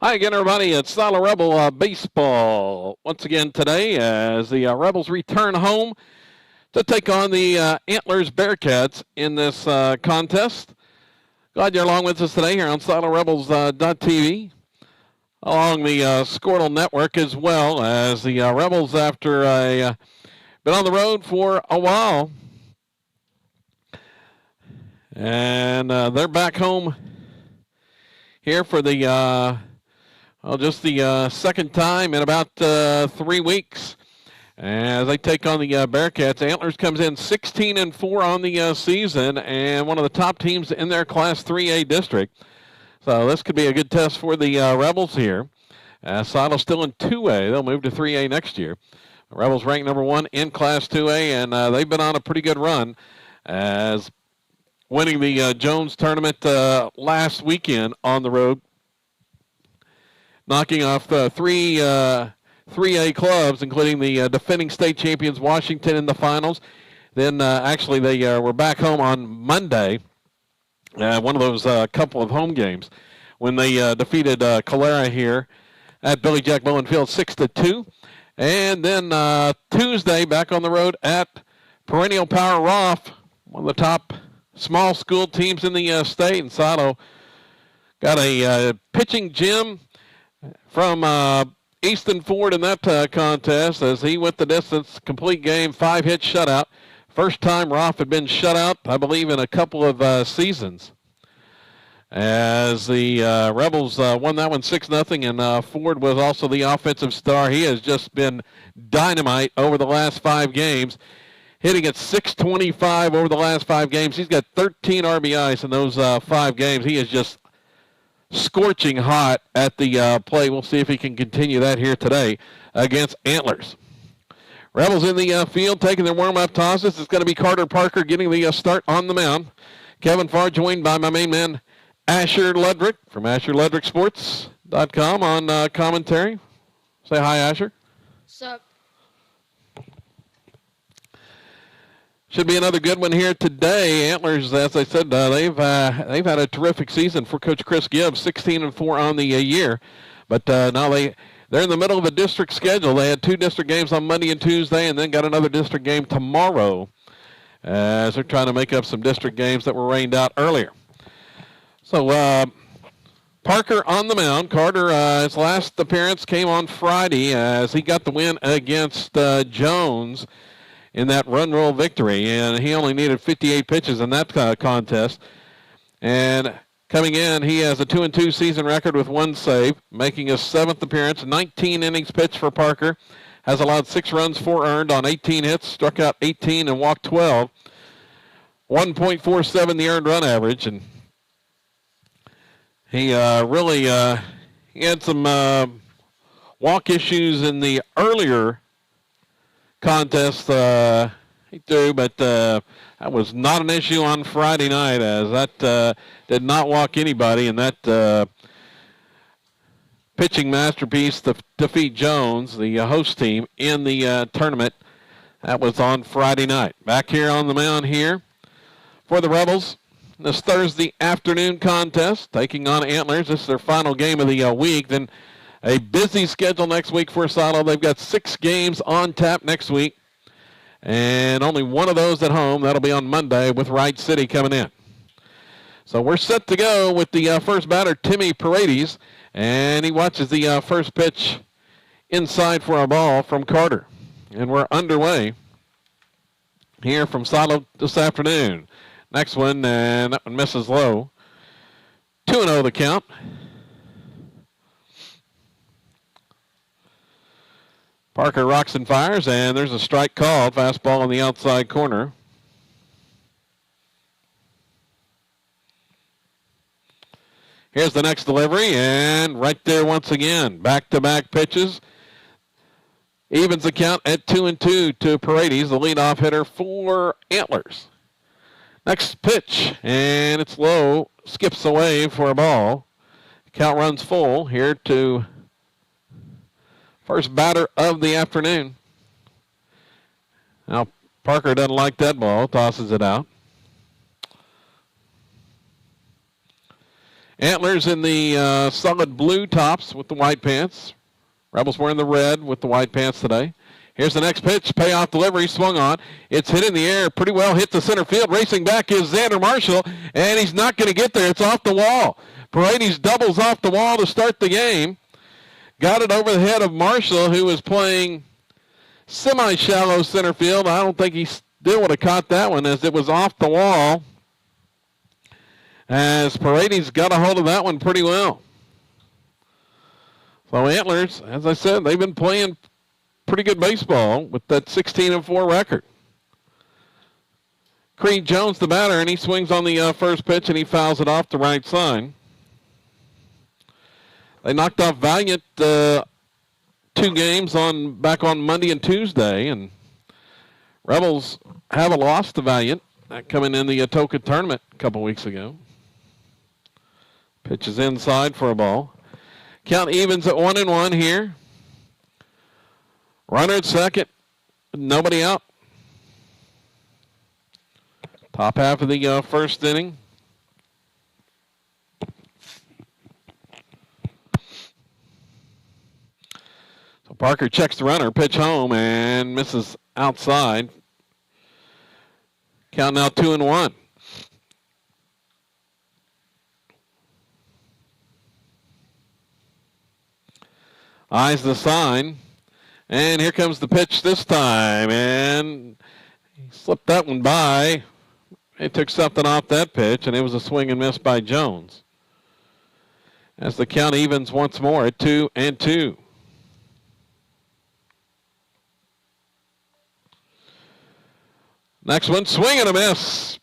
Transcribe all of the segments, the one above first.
Hi again, everybody. It's Solid Rebel Baseball. Once again today as the Rebels return home to take on the Antlers Bearcats in this contest. Glad you're along with us today here on SolidRebels.tv, along the Squirtle Network as well as the Rebels, after been on the road for a while, and they're back home here for the just the second time in about 3 weeks as they take on the Bearcats. Antlers comes in 16-4 on the season and one of the top teams in their Class 3A district. So this could be a good test for the Rebels here. Silo's still in 2A. They'll move to 3A next year. The Rebels ranked number 1 in Class 2A, and they've been on a pretty good run as winning the Jones tournament last weekend on the road, knocking off 3A clubs, including the defending state champions Washington in the finals. Then actually they were back home on Monday, one of those couple of home games, when they defeated Calera here at Billy Jack Bowen Field 6-2. And then Tuesday back on the road at Perennial Power Roth, one of the top small school teams in the state. And Sato got a pitching gym from Easton Ford in that contest as he went the distance, complete game, 5-hit shutout. First time Roth had been shut out, I believe, in a couple of seasons. As the Rebels won that one 6-0, and Ford was also the offensive star. He has just been dynamite over the last 5 games, hitting at .625 over the last 5 games. He's got 13 RBIs in those 5 games. He is just scorching hot at the plate. We'll see if he can continue that here today against Antlers. Rebels in the field taking their warm-up tosses. It's going to be Carter Parker getting the start on the mound. Kevin Farr joined by my main man Asher Ledrick from AsherLedrickSports.com on commentary. Say hi, Asher. What's up? Should be another good one here today. Antlers, as I said, they've had a terrific season for Coach Chris Gibbs, 16-4 on the year. But now they're in the middle of a district schedule. They had 2 district games on Monday and Tuesday, and then got another district game tomorrow, as they're trying to make up some district games that were rained out earlier. So Parker on the mound. Carter, his last appearance came on Friday as he got the win against Jones in that run roll victory, and he only needed 58 pitches in that contest. And coming in, he has a 2-2 season record with 1 save, making his 7th appearance. 19 innings pitched for Parker, has allowed 6 runs, 4 earned on 18 hits, struck out 18 and walked 12. 1.47 the earned run average, and he really he had some walk issues in the earlier contest he threw, but that was not an issue on Friday night, as that did not walk anybody in that pitching masterpiece to defeat Jones, the host team, in the tournament. That was on Friday night. Back here on the mound here for the Rebels, this Thursday afternoon contest, taking on Antlers. This is their final game of the week. Then a busy schedule next week for Silo. They've got 6 games on tap next week, and only one of those at home. That'll be on Monday with Wright City coming in. So we're set to go with the first batter, Timmy Paredes, and he watches the first pitch inside for a ball from Carter. And we're underway here from Silo this afternoon. Next one, and that one misses low. 2-0 the count. Parker rocks and fires, and there's a strike called. Fastball on the outside corner. Here's the next delivery, and right there once again. Back-to-back pitches. Evens the count at 2-2 to Paredes, the leadoff hitter for Antlers. Next pitch, and it's low. Skips away for a ball. Count runs full here to first batter of the afternoon. Now, Parker doesn't like that ball, tosses it out. Antlers in the solid blue tops with the white pants. Rebels wearing the red with the white pants today. Here's the next pitch. Payoff delivery swung on. It's hit in the air. Pretty well hit the center field. Racing back is Xander Marshall, and he's not going to get there. It's off the wall. Paredes doubles off the wall to start the game. Got it over the head of Marshall, who was playing semi-shallow center field. I don't think he still would have caught that one as it was off the wall. As Paredes got a hold of that one pretty well. So Antlers, as I said, they've been playing pretty good baseball with that 16-4 record. Creed Jones, the batter, and he swings on the first pitch and he fouls it off the right side. They knocked off Valiant 2 games back on Monday and Tuesday, and Rebels have a loss to Valiant coming in the Atoka tournament a couple weeks ago. Pitch is inside for a ball. Count evens at 1-1 here. Runner at second. Nobody out. Top half of the first inning. So Parker checks the runner. Pitch home and misses outside. Count now 2-1. Eyes the sign. And here comes the pitch this time. And he slipped that one by. He took something off that pitch, and it was a swing and miss by Jones. As the count evens once more at 2-2. Next one, swing and a miss.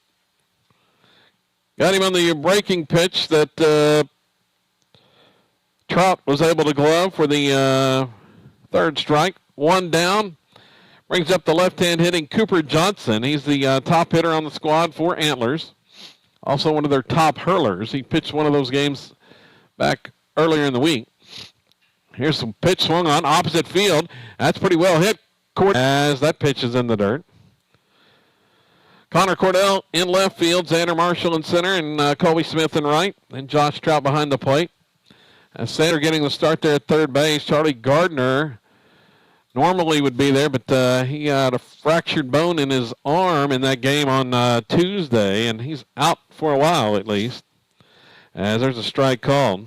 Got him on the breaking pitch that Trout was able to glove for the third strike. One down. Brings up the left-hand hitting Cooper Johnson. He's the top hitter on the squad for Antlers. Also one of their top hurlers. He pitched one of those games back earlier in the week. Here's some pitch swung on opposite field. That's pretty well hit as that pitch is in the dirt. Connor Cordell in left field. Xander Marshall in center and Colby Smith in right. And Josh Trout behind the plate. As Sander getting the start there at third base. Charlie Gardner normally would be there, but he had a fractured bone in his arm in that game on Tuesday, and he's out for a while at least, as there's a strike called.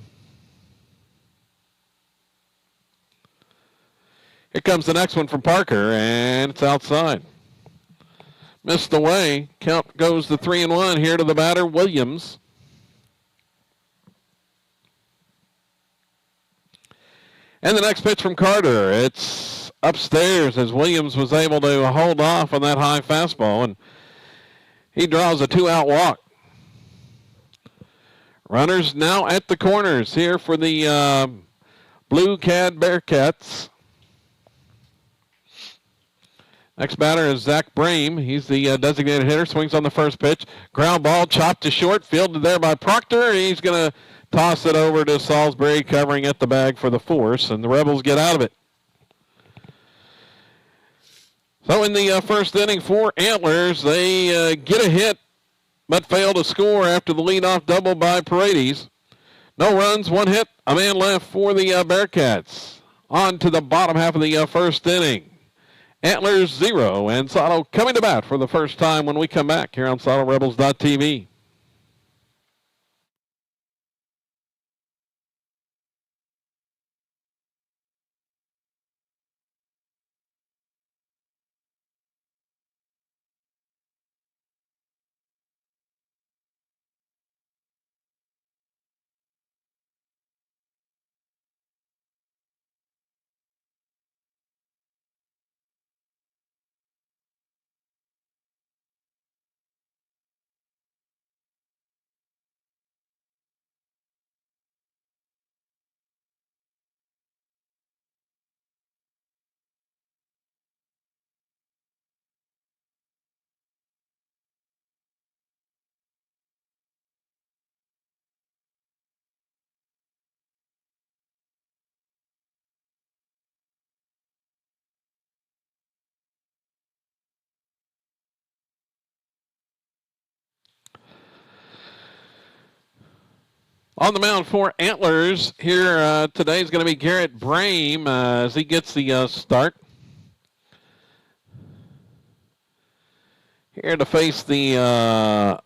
Here comes the next one from Parker, and it's outside. Missed away. Count goes to 3-1 here to the batter, Williams. And the next pitch from Carter. It's upstairs as Williams was able to hold off on that high fastball, and he draws a 2-out walk. Runners now at the corners here for the Blue Cad Bearcats. Next batter is Zach Brame. He's the designated hitter. Swings on the first pitch. Ground ball chopped to short. Fielded there by Proctor. He's going to toss it over to Salisbury, covering at the bag for the force, and the Rebels get out of it. So in the first inning for Antlers, they get a hit but fail to score after the leadoff double by Paredes. No runs, one hit, a man left for the Bearcats. On to the bottom half of the first inning. Antlers 0, and Sato coming to bat for the first time when we come back here on SatoRebels.tv. On the mound for Antlers here today is going to be Garrett Brame as he gets the start. Here to face the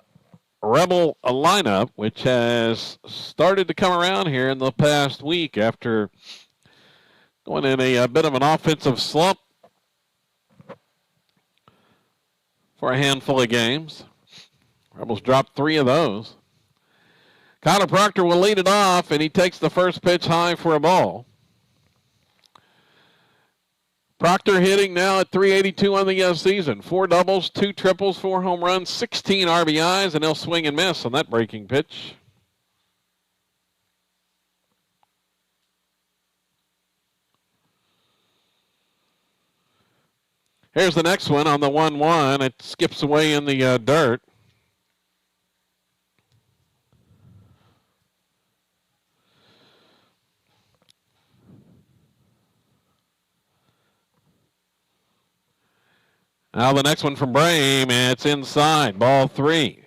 Rebel lineup, which has started to come around here in the past week after going in a bit of an offensive slump for a handful of games. Rebels dropped 3 of those. Connor Proctor will lead it off, and he takes the first pitch high for a ball. Proctor hitting now at .382 on the season. 4 doubles, 2 triples, 4 home runs, 16 RBIs, and he'll swing and miss on that breaking pitch. Here's the next one on the 1-1. It skips away in the dirt. Now the next one from Brame, and it's inside, ball 3.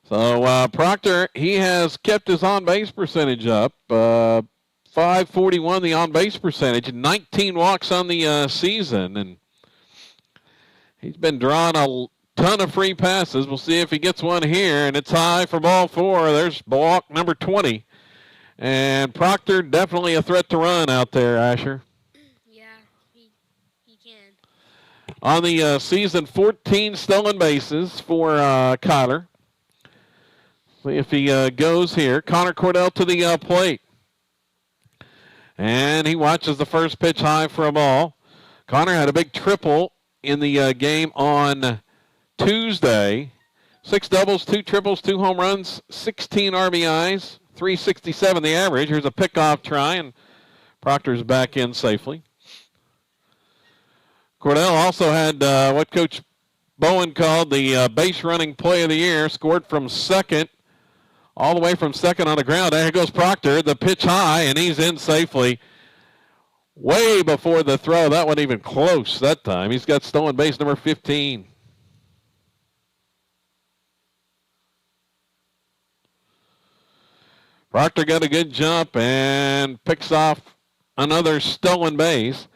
So Proctor, he has kept his on-base percentage up. .541 the on-base percentage, 19 walks on the season, and he's been drawing a ton of free passes. We'll see if he gets one here, and it's high for ball 4. There's walk number 20. And Proctor definitely a threat to run out there, Asher. On the season, 14 stolen bases for Kyler. See if he goes here. Connor Cordell to the plate. And he watches the first pitch high for a ball. Connor had a big triple in the game on Tuesday. 6 doubles, 2 triples, 2 home runs, 16 RBIs, .367 the average. Here's a pickoff try, and Proctor's back in safely. Cordell also had what Coach Bowen called the base running play of the year, scored from second, all the way from second on the ground. There goes Proctor, the pitch high, and he's in safely. Way before the throw. That wasn't even close that time. He's got stolen base number 15. Proctor got a good jump and picks off another stolen base.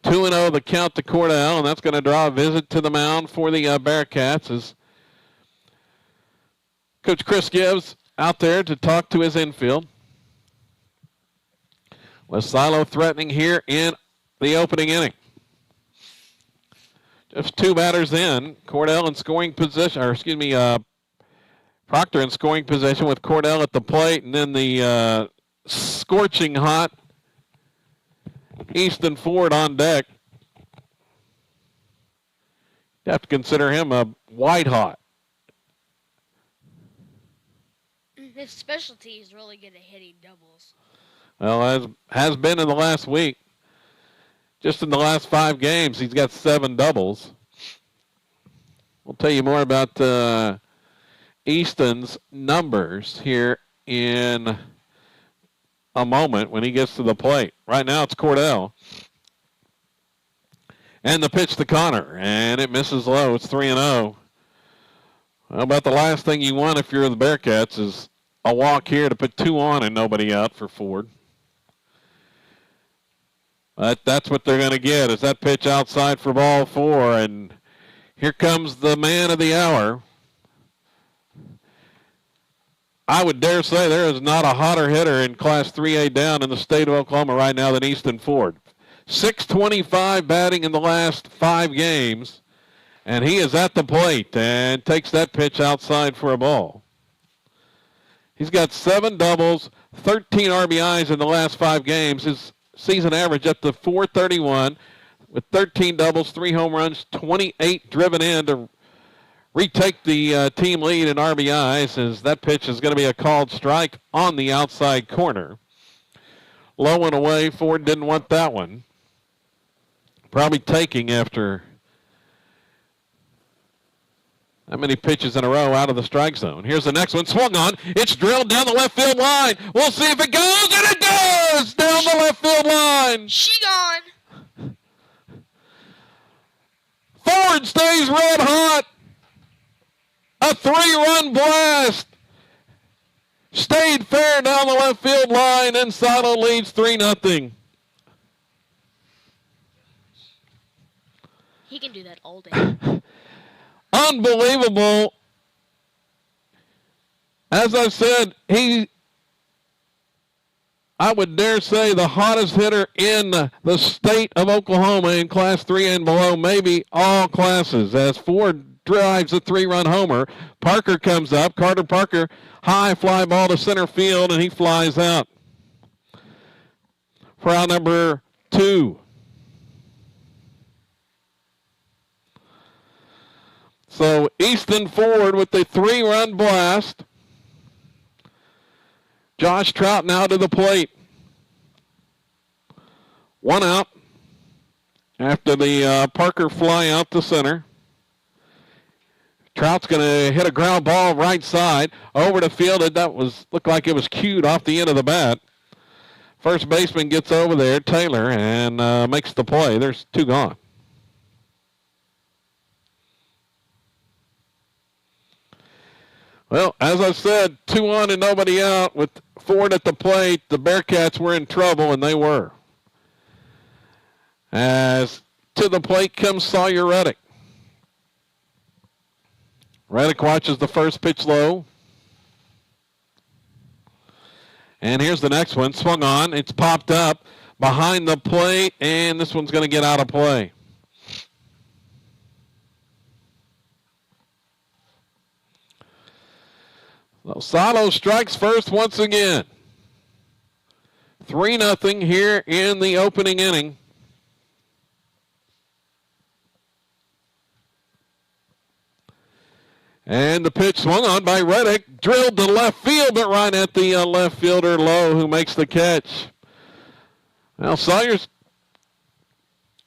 2-0 the count to Cordell, and that's going to draw a visit to the mound for the Bearcats as Coach Chris Gibbs out there to talk to his infield. With Silo threatening here in the opening inning. Just 2 batters in. Cordell in scoring position, Proctor in scoring position with Cordell at the plate, and then the scorching hot Easton Ford on deck. You have to consider him a white hot. His specialty is really good at hitting doubles. Well, as has been in the last week. Just in the last 5 games, he's got 7 doubles. We'll tell you more about Easton's numbers here in a moment when he gets to the plate. Right now it's Cordell. And the pitch to Connor, and it misses low. It's 3-0. How about the last thing you want if you're the Bearcats is a walk here to put 2 on and nobody out for Ford. But that's what they're going to get is that pitch outside for ball 4, and here comes the man of the hour. I would dare say there is not a hotter hitter in Class 3A down in the state of Oklahoma right now than Easton Ford. .625 batting in the last 5 games, and he is at the plate and takes that pitch outside for a ball. He's got 7 doubles, 13 RBIs in the last 5 games. His season average up to .431 with 13 doubles, 3 home runs, 28 driven in to retake the team lead in RBIs as that pitch is going to be a called strike on the outside corner. Low and away. Ford didn't want that one. Probably taking after how many pitches in a row out of the strike zone. Here's the next one. Swung on. It's drilled down the left field line. We'll see if it goes, and it goes down the left field line. She gone. Ford stays red hot. A 3-run blast. Stayed fair down the left field line, and Silo leads 3-0. He can do that all day. Unbelievable. As I said, I would dare say, the hottest hitter in the state of Oklahoma in Class 3 and below, maybe all classes, as Ford drives a 3-run homer. Parker comes up. Carter Parker, high fly ball to center field, and he flies out. For out number 2. So Easton Ford with the 3-run blast. Josh Trout now to the plate. 1 out after the Parker fly out to center. Trout's going to hit a ground ball right side over the field. Looked like it was cued off the end of the bat. First baseman gets over there, Taylor, and makes the play. There's 2 gone. Well, as I said, 2 on and nobody out. With Ford at the plate, the Bearcats were in trouble, and they were. As to the plate comes Sawyer Reddick. Reddick watches the first pitch low. And here's the next one. Swung on. It's popped up behind the plate, and this one's going to get out of play. So Silo strikes first once again. 3-0 here in the opening inning. And the pitch swung on by Reddick, drilled to left field, but right at the left fielder Lowe, who makes the catch. Well, Sawyer's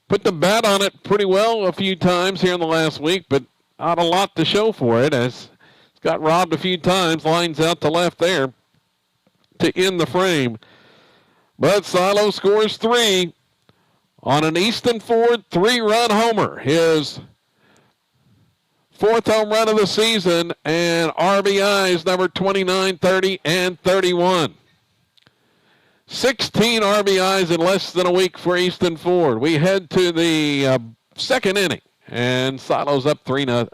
put the bat on it pretty well a few times here in the last week, but not a lot to show for it, as it's got robbed a few times, lines out to left there to end the frame. But Silo scores 3 on an Easton Ford 3-run homer. His 4th home run of the season, and RBIs number 29, 30, and 31. 16 RBIs in less than a week for Easton Ford. We head to the second inning, and Silo's up 3-0.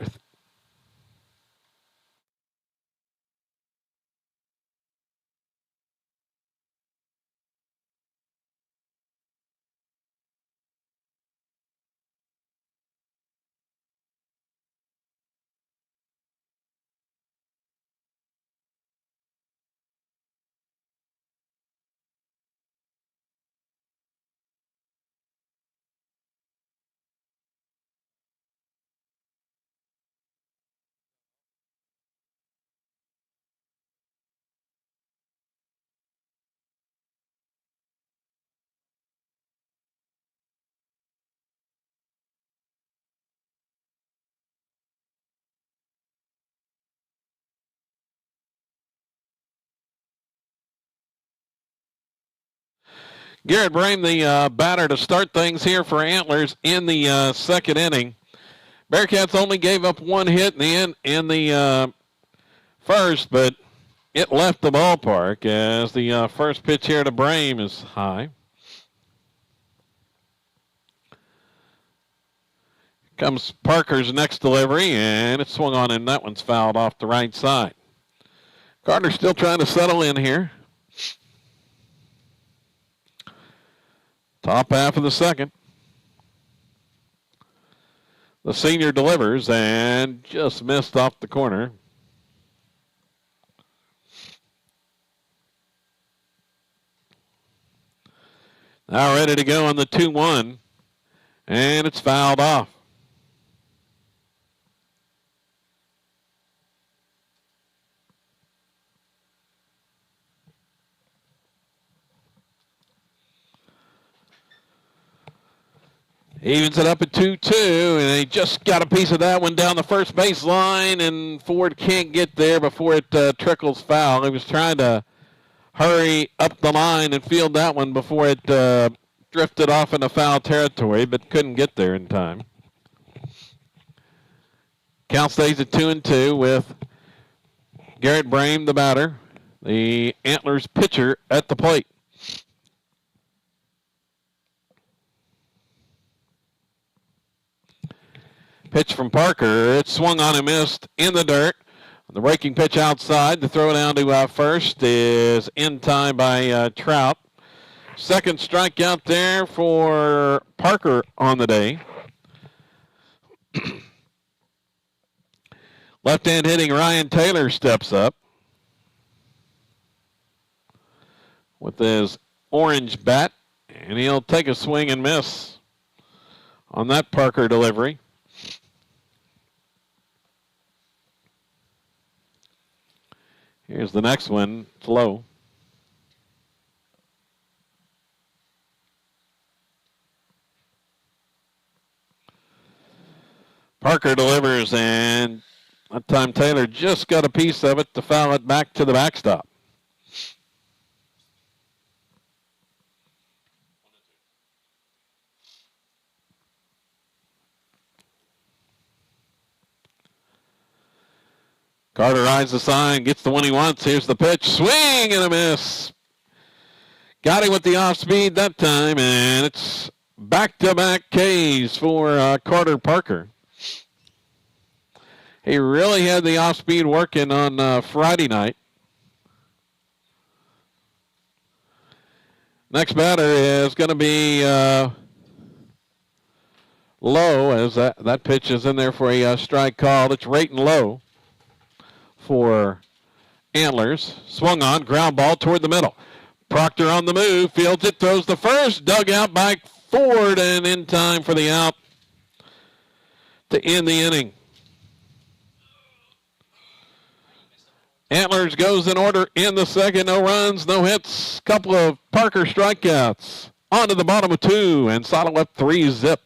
Garrett Brame, the batter to start things here for Antlers in the second inning. Bearcats only gave up 1 hit in the first, but it left the ballpark as the first pitch here to Brame is high. Comes Parker's next delivery, and it's swung on, and that one's fouled off the right side. Carter still trying to settle in here. Top half of the second. The senior delivers and just missed off the corner. Now ready to go on the 2-1, and it's fouled off. Evens it up at 2-2, and they just got a piece of that one down the first base line, and Ford can't get there before it trickles foul. He was trying to hurry up the line and field that one before it drifted off into foul territory, but couldn't get there in time. Count stays at 2-2 with Garrett Brame, the batter. the Antlers pitcher at the plate. Pitch from Parker. It swung on and missed in the dirt. The breaking pitch outside. The throw down to first is in time by Trout. Second strikeout there for Parker on the day. Left-hand hitting Ryan Taylor steps up with his orange bat, and he'll take a swing and miss on that Parker delivery. Here's the next one. It's low. Parker delivers, and that time Taylor just got a piece of it to foul it back to the backstop. Carter rides the sign, gets the one he wants. Here's the pitch. Swing and a miss. Got him with the off speed that time, and it's back-to-back Ks for Carter Parker. He really had the off speed working on Friday night. Next batter is going to be low, as that pitch is in there for a strike called. It's Rayton Low for Antlers. Swung on, ground ball toward the middle. Proctor on the move, fields it, throws the first, dug out by Ford, and in time for the out to end the inning. Antlers goes in order in the second. No runs, no hits, couple of Parker strikeouts. On to the bottom of 2 and saddle up 3-zip.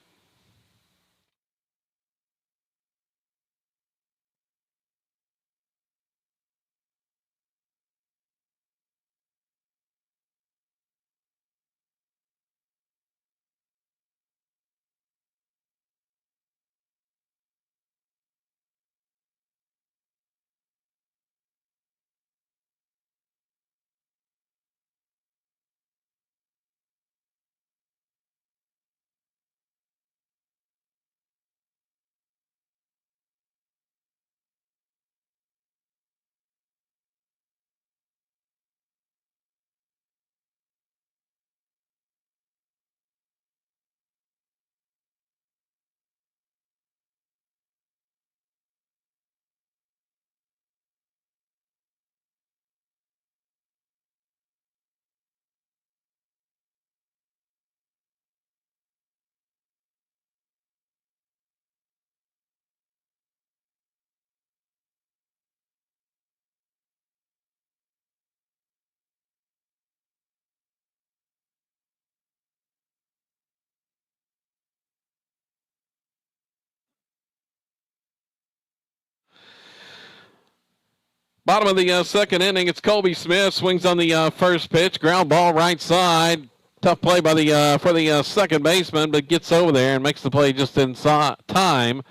Bottom of the second inning, it's Colby Smith. Swings on the first pitch. Ground ball right side. Tough play by for the second baseman, but gets over there and makes the play just in time.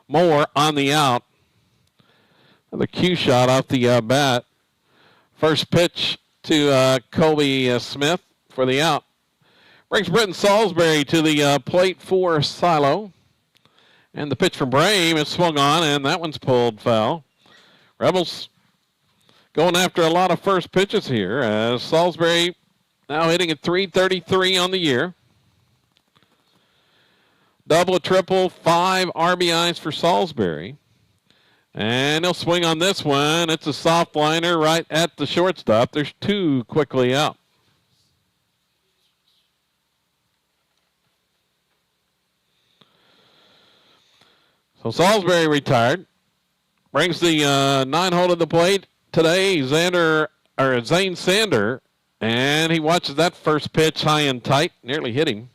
Moore on the out. The cue shot off the bat. First pitch to Colby Smith for the out. Brings Britton Salisbury to the plate for Silo. And the pitch from Brame is swung on, and that one's pulled foul. Rebels going after a lot of first pitches here, as Salisbury now hitting at .333 on the year. Double, triple, 5 RBIs for Salisbury. And he'll swing on this one. It's a soft liner right at the shortstop. There's 2 quickly out. So Salisbury retired. Brings the 9-hole to the plate today, Zane Sander, and he watches that first pitch high and tight, nearly hit him.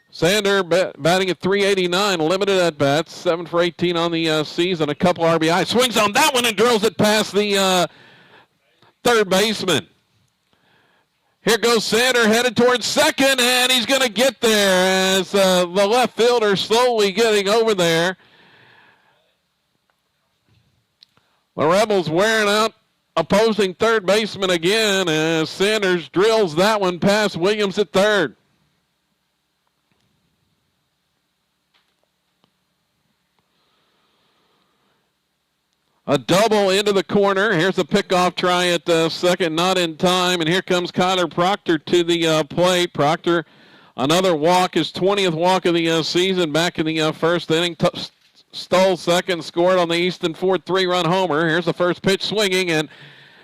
Sander batting at .389, limited at bats, 7 for 18 on the season, a couple RBI. Swings on that one and drills it past the third baseman. Here goes Sander headed towards second, and he's going to get there as the left fielder slowly getting over there. The Rebels wearing out opposing third baseman again as Sanders drills that one past Williams at third. A double into the corner. Here's a pickoff try at second, not in time. And here comes Kyler Proctor to the plate. Proctor, another walk, his 20th walk of the season back in the first inning. Stole second, scored on the Easton Ford 3-run homer. Here's the first pitch swinging and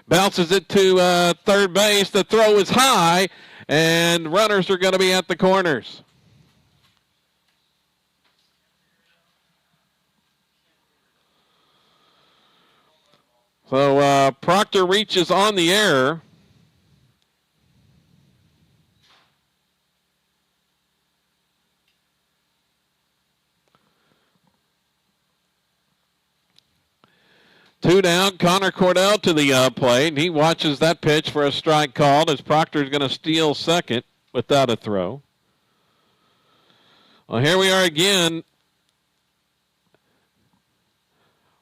bounces it to third base. The throw is high, and runners are going to be at the corners. So Proctor reaches on the error. Two down, Connor Cordell to the plate. He watches that pitch for a strike called as Proctor's going to steal second without a throw. Well, here we are again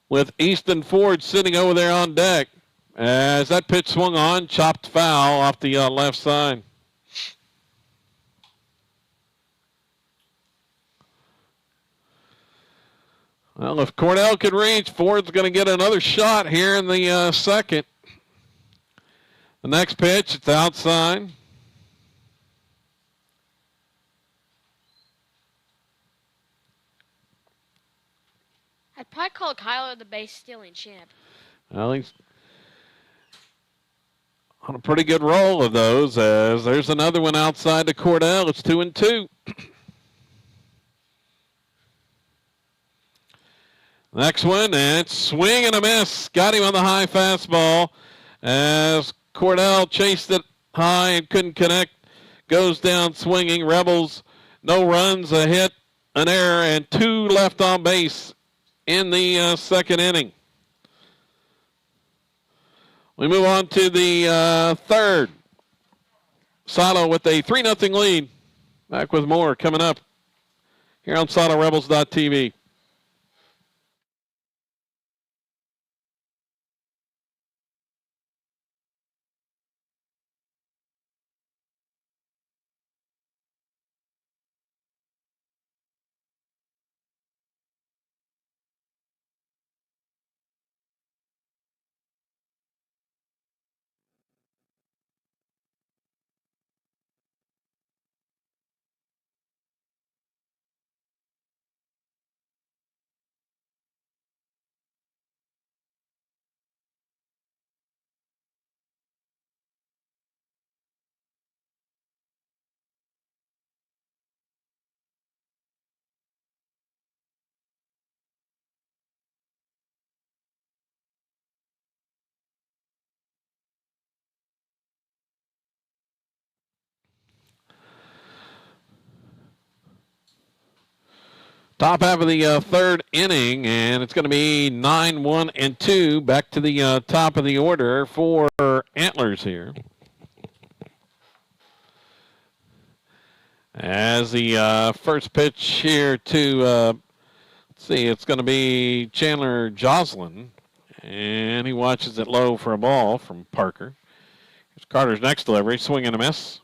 with Easton Ford sitting over there on deck as that pitch swung on, chopped foul off the left side. Well, if Cordell could reach, Ford's going to get another shot here in the second. The next pitch, it's outside. I'd probably call Kyler the base stealing champ. Well, he's on a pretty good roll of those as there's another one outside to Cordell. It's 2-2. Next one, and swing and a miss. Got him on the high fastball as Cordell chased it high and couldn't connect. Goes down swinging. Rebels, no runs, a hit, an error, and two left on base in the second inning. We move on to the third. Sato with a 3-0 lead. Back with more coming up here on SatoRebels.tv. Top half of the third inning, and it's going to be 9-1-2. Back to the top of the order for Antlers here. As the first pitch here to, let's see, it's going to be Chandler Joslin, and he watches it low for a ball from Parker. Here's Carter's next delivery, swing and a miss.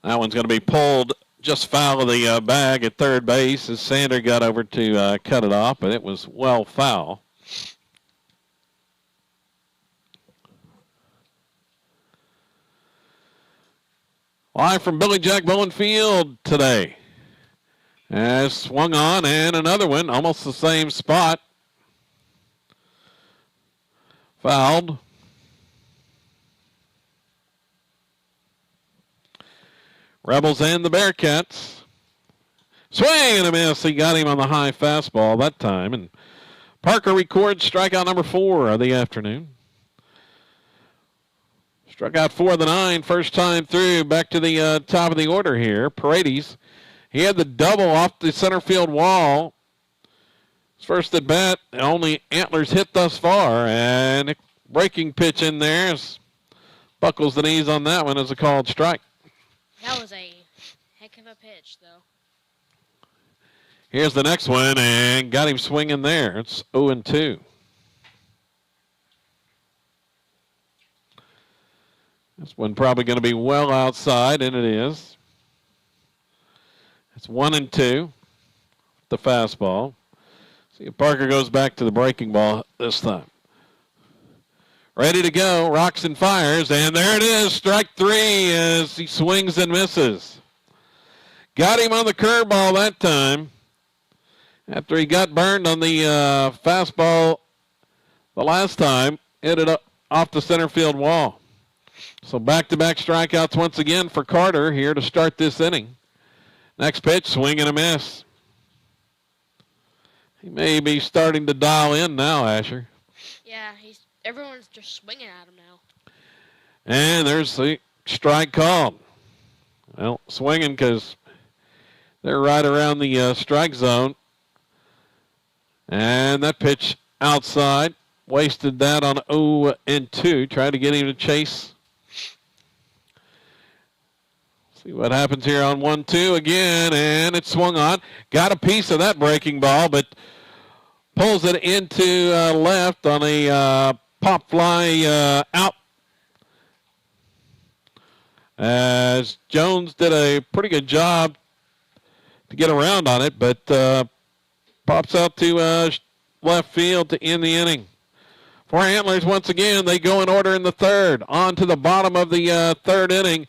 That one's going to be pulled just foul of the bag at third base as Sander got over to cut it off, but it was well foul. Live from Billy Jack Bowen Field today. As swung on, and another one, almost the same spot. Fouled. Rebels and the Bearcats. Swing and a miss. He got him on the high fastball that time. And Parker records strikeout number 4 of the afternoon. Struck out 4 of the 9, first time through. Back to the top of the order here. Paredes. He had the double off the center field wall. His first at bat, only Antlers hit thus far. And a breaking pitch in there. Buckles the knees on that one as a called strike. That was a heck of a pitch, though. Here's the next one, and got him swinging there. It's 0-2. This one probably going to be well outside, and it is. It's 1-2. The fastball. See if Parker goes back to the breaking ball this time. Ready to go. Rocks and fires, and there it is. Strike three as he swings and misses. Got him on the curveball that time. After he got burned on the fastball the last time, hit it up off the center field wall. So back-to-back strikeouts once again for Carter here to start this inning. Next pitch, swing and a miss. He may be starting to dial in now, Asher. Yeah, everyone's just swinging at him now. And there's the strike called. Well, swinging because they're right around the strike zone. And that pitch outside. Wasted that on 0-2. Tried to get him to chase. See what happens here on 1-2 again. And it's swung on. Got a piece of that breaking ball, but pulls it into left on a pop fly out. As Jones did a pretty good job to get around on it, but pops out to left field to end the inning. For Antlers, once again, they go in order in the third. On to the bottom of the third inning.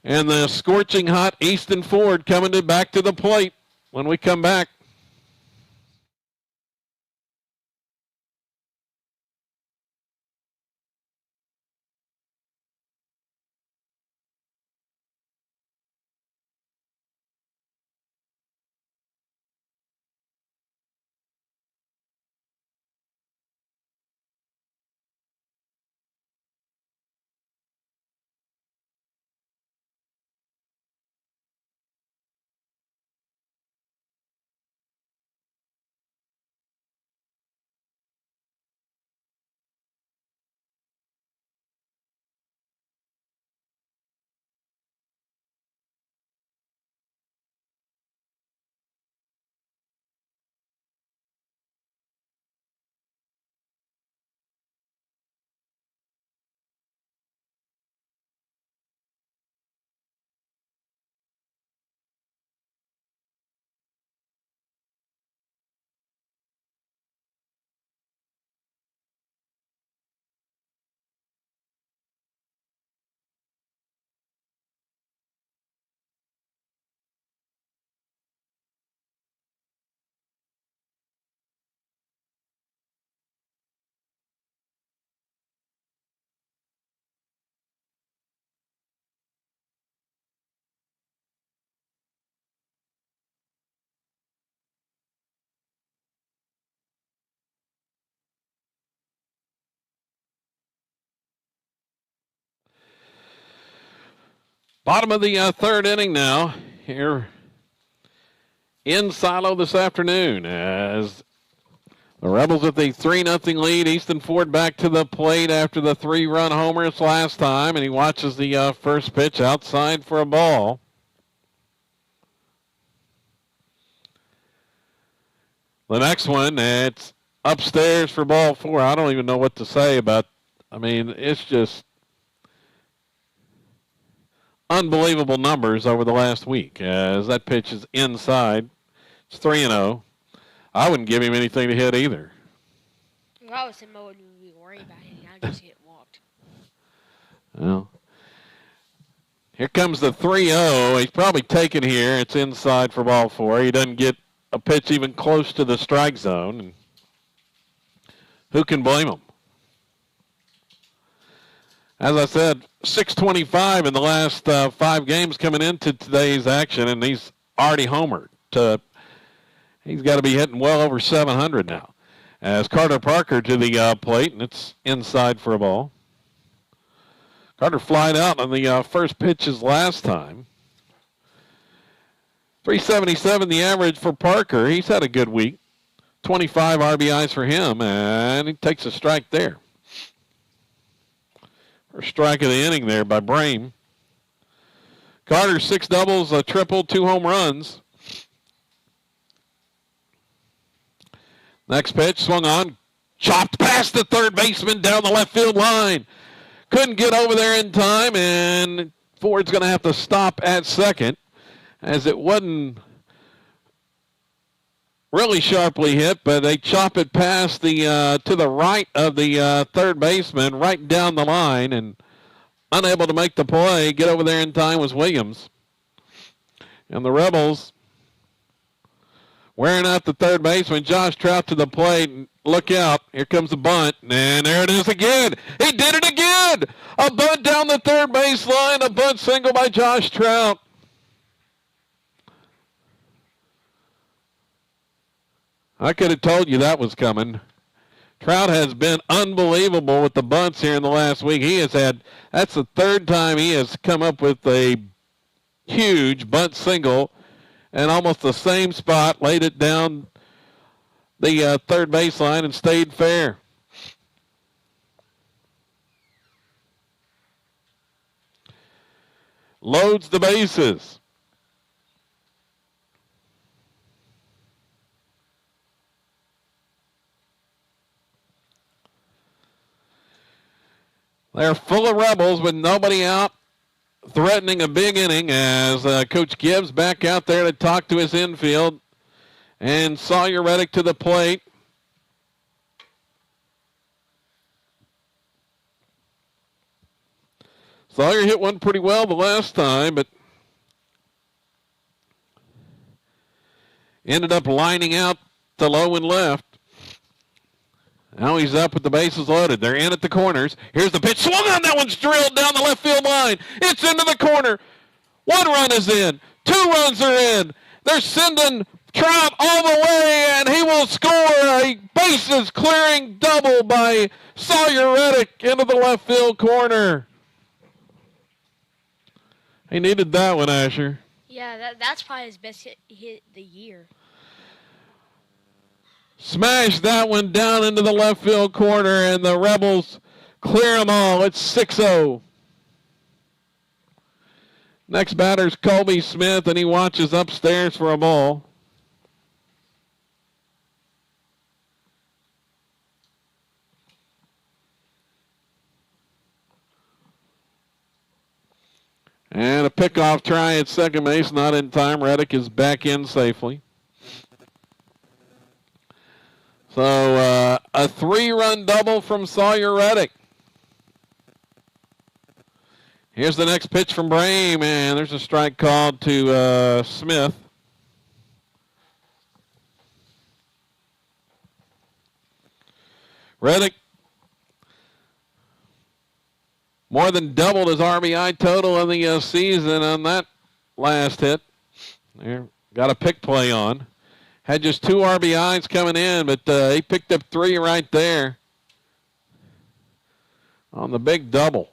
And the scorching hot Easton Ford coming back to the plate when we come back. Bottom of the third inning now here in Silo this afternoon as the Rebels with a 3-0 lead. Easton Ford back to the plate after the 3-run homers last time, and he watches the first pitch outside for a ball. The next one, it's upstairs for ball 4. I don't even know what to say about, it's just unbelievable numbers over the last week as that pitch is inside. It's 3-0. I wouldn't give him anything to hit either. If I was him, I wouldn't be worried about him. I'd just get walked. Well, here comes the 3-0. He's probably taken here. It's inside for ball 4. He doesn't get a pitch even close to the strike zone. And who can blame him? As I said, 625 in the last 5 games coming into today's action, and he's already homered. He's got to be hitting well over 700 now. As Carter Parker to the plate, and it's inside for a ball. Carter flied out on the first pitches last time. 377 the average for Parker. He's had a good week. 25 RBIs for him, and he takes a strike there. First strike of the inning there by Brame. Carter, 6 doubles, a triple, 2 home runs. Next pitch, swung on, chopped past the third baseman down the left field line. Couldn't get over there in time, and Ford's going to have to stop at second, as it wasn't really sharply hit, but they chop it past the to the right of the third baseman, right down the line, and unable to make the play. Get over there in time was Williams. And the Rebels wearing out the third baseman, Josh Trout to the plate. Look out. Here comes the bunt. And there it is again. He did it again. A bunt down the third baseline. A bunt single by Josh Trout. I could have told you that was coming. Trout has been unbelievable with the bunts here in the last week. That's the third time he has come up with a huge bunt single, and almost the same spot, laid it down the third baseline and stayed fair. Loads the bases. They're full of Rebels with nobody out, threatening a big inning as Coach Gibbs back out there to talk to his infield. And Sawyer Reddick to the plate. Sawyer hit one pretty well the last time, but ended up lining out to low and left. Now he's up with the bases loaded. They're in at the corners. Here's the pitch. Swung on. That one's drilled down the left field line. It's into the corner. 1 run is in. 2 runs are in. They're sending Trout all the way, and he will score a bases-clearing double by Sawyer Reddick into the left field corner. He needed that one, Asher. Yeah, that's probably his best hit the year. Smash that one down into the left field corner, and the Rebels clear them all. It's 6-0. Next batter's Colby Smith, and he watches upstairs for a ball. And a pickoff try at second base, not in time. Reddick is back in safely. So a 3-run double from Sawyer Reddick. Here's the next pitch from Brame, and there's a strike called to Smith. Reddick more than doubled his RBI total in the season on that last hit. There, got a pick play on. Had just 2 RBIs coming in, but he picked up 3 right there on the big double.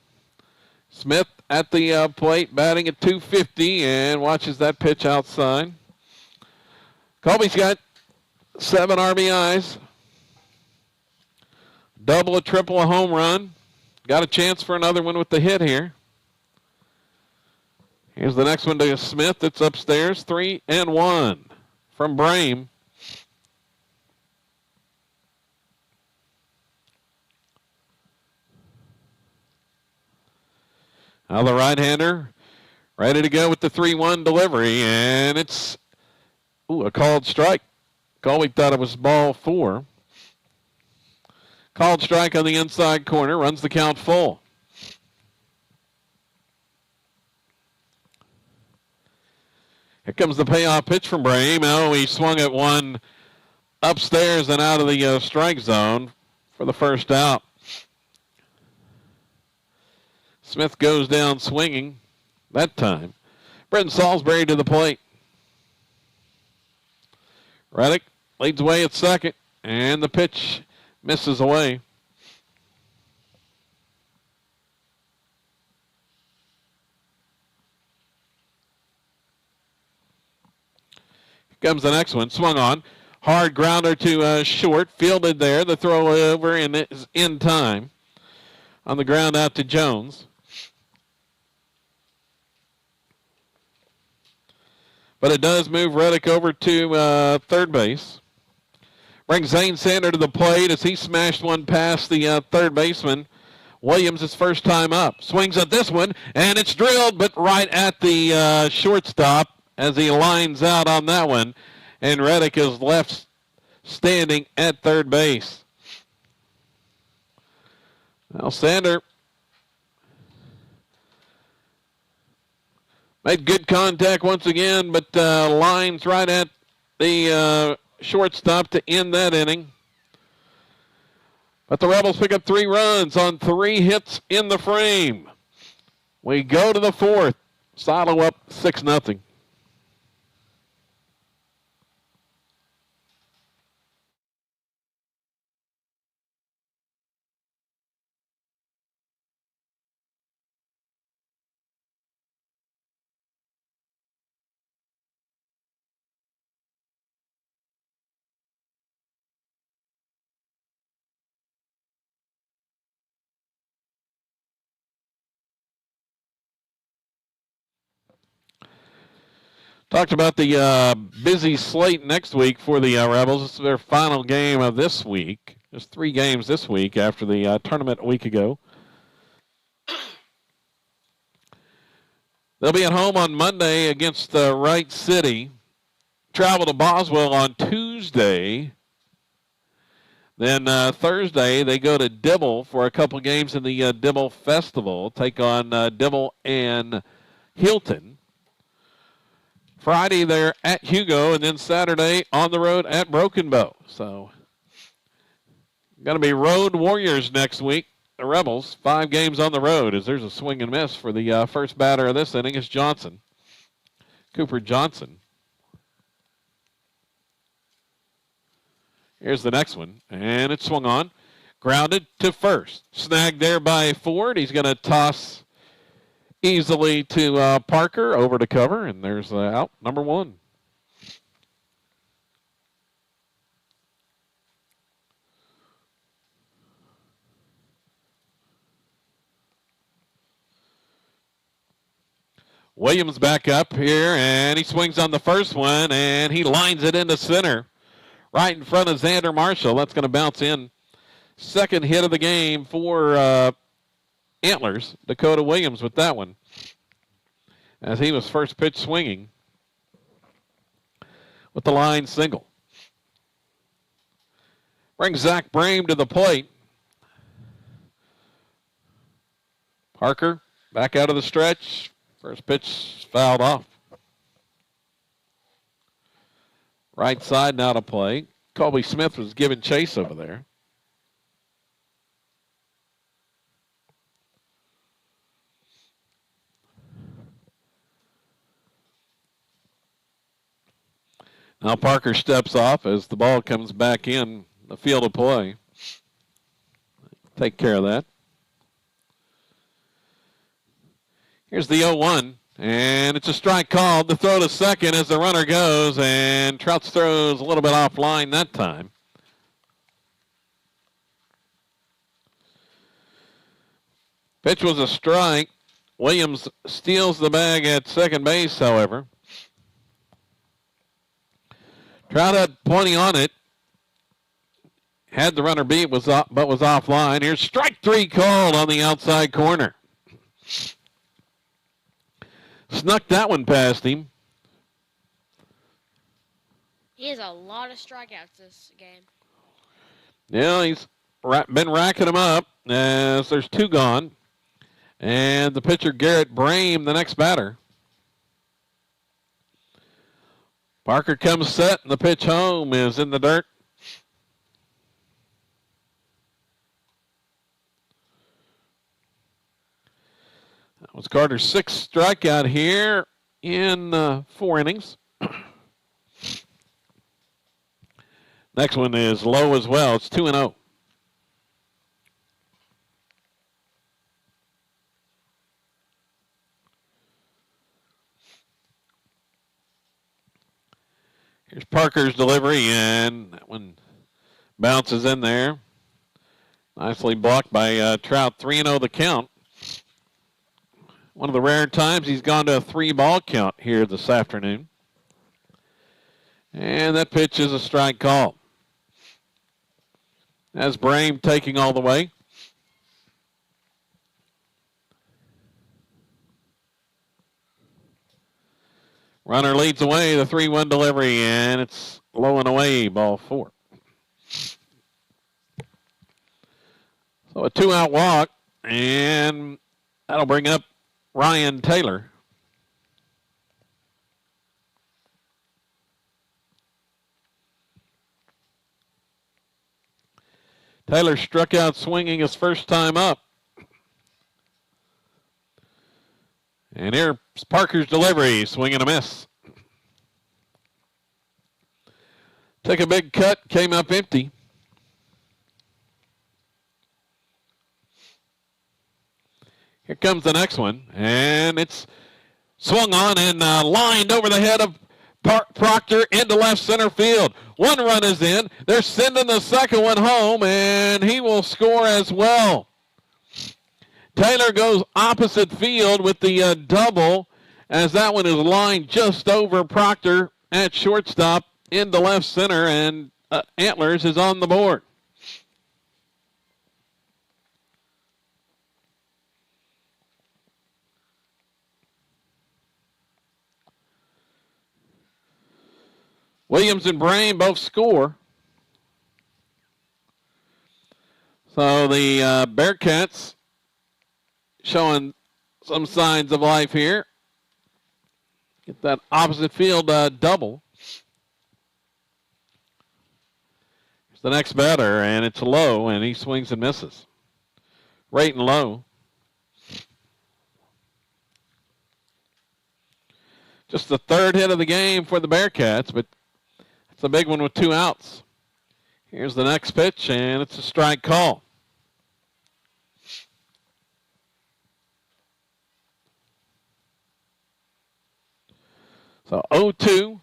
Smith at the plate, batting at .250, and watches that pitch outside. Colby's got 7 RBIs. Double, a triple, a home run. Got a chance for another one with the hit here. Here's the next one to Smith. It's upstairs, 3-1 from Brame. Now the right-hander ready to go with the 3-1 delivery, and it's a called strike. Colby thought it was ball 4. Called strike on the inside corner, runs the count full. Here comes the payoff pitch from Brame. Oh, he swung at one upstairs and out of the strike zone for the first out. Smith goes down swinging that time. Brenton Salisbury to the plate. Reddick leads away at second, and the pitch misses away. Here comes the next one. Swung on. Hard grounder to short. Fielded there. The throw over and is in time. On the ground out to Jones. but it does move Reddick over to third base. Brings Zane Sander to the plate as he smashed one past the third baseman. Williams, his first time up. Swings at this one, and it's drilled, but right at the shortstop as he lines out on that one. And Reddick is left standing at third base. Now Sander made good contact once again, but lines right at the shortstop to end that inning. But the Rebels pick up 3 runs on 3 hits in the frame. We go to the 4th. Silo up 6-0. Talked about the busy slate next week for the Rebels. This is their final game of this week. There's 3 games this week after the tournament a week ago. They'll be at home on Monday against Wright City. Travel to Boswell on Tuesday. Then Thursday, they go to Dibble for a couple games in the Dibble Festival. Take on Dibble and Hilton. Friday, they're at Hugo, and then Saturday on the road at Broken Bow. So, going to be road warriors next week. The Rebels, 5 games on the road, as there's a swing and miss for the first batter of this inning is Johnson. Cooper Johnson. Here's the next one, and it's swung on. Grounded to first. Snagged there by Ford. He's going to toss easily to Parker, over to cover, and there's out number 1. Williams back up here, and he swings on the first one, and he lines it into center right in front of Xander Marshall. That's going to bounce in. Second hit of the game for Antlers. Dakota Williams with that one, as he was first pitch swinging with the line single. Brings Zach Brame to the plate. Parker back out of the stretch. First pitch fouled off. Right side now to play. Colby Smith was giving chase over there. Now Parker steps off as the ball comes back in the field of play. Take care of that. Here's the 0-1, and it's a strike called. The throw to second as the runner goes, and Trouts throws a little bit offline that time. Pitch was a strike. Williams steals the bag at second base, however. Trout had plenty on it. Had the runner beat, but was offline. Here's strike 3 called on the outside corner. Snuck that one past him. He has a lot of strikeouts this game. Yeah, he's been racking them up as there's 2 gone. And the pitcher, Garrett Brame, the next batter. Parker comes set, and the pitch home is in the dirt. That was Carter's 6th strikeout here in 4 innings. Next one is low as well. It's 2-0. Here's Parker's delivery, and that one bounces in there. Nicely blocked by Trout. 3-0 the count. One of the rare times he's gone to a 3-ball count here this afternoon. And that pitch is a strike call. As Brame taking all the way. Runner leads away, the 3-1 delivery, and it's low and away, ball 4. So a 2-out walk, and that'll bring up Ryan Taylor. Taylor struck out swinging his first time up. And here's Parker's delivery, swing and a miss. Took a big cut, came up empty. Here comes the next one, and it's swung on and lined over the head of Proctor into left center field. One run is in. They're sending the second one home, and he will score as well. Taylor goes opposite field with the double, as that one is lined just over Proctor at shortstop into left center, and Antlers is on the board. Williams and Brame both score. So the Bearcats showing some signs of life here. Get that opposite field double. Here's the next batter, and it's low, and he swings and misses. Right and low. Just the third hit of the game for the Bearcats, but it's a big one with 2 outs. Here's the next pitch, and it's a strike call. So 0-2,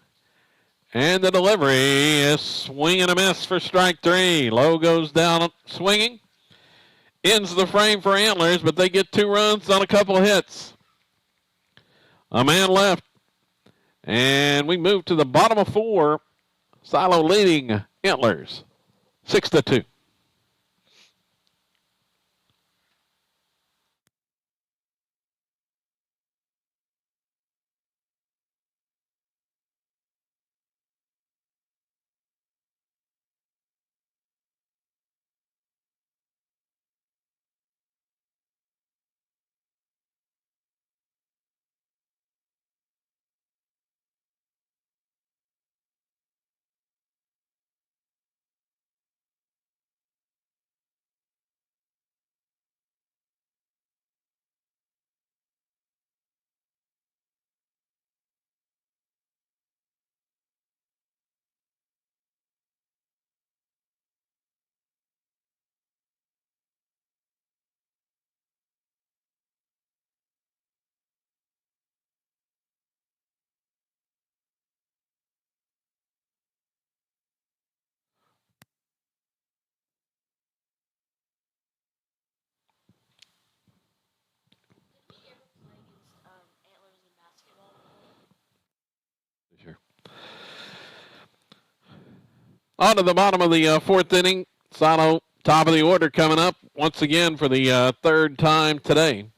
and the delivery is swing and a miss for strike 3. Low goes down swinging. Ends the frame for Antlers, but they get 2 runs on a couple of hits. A man left, and we move to the bottom of 4. Silo leading Antlers 6-2. Sure. On to the bottom of the 4th inning. Silo, top of the order coming up once again for the 3rd time today.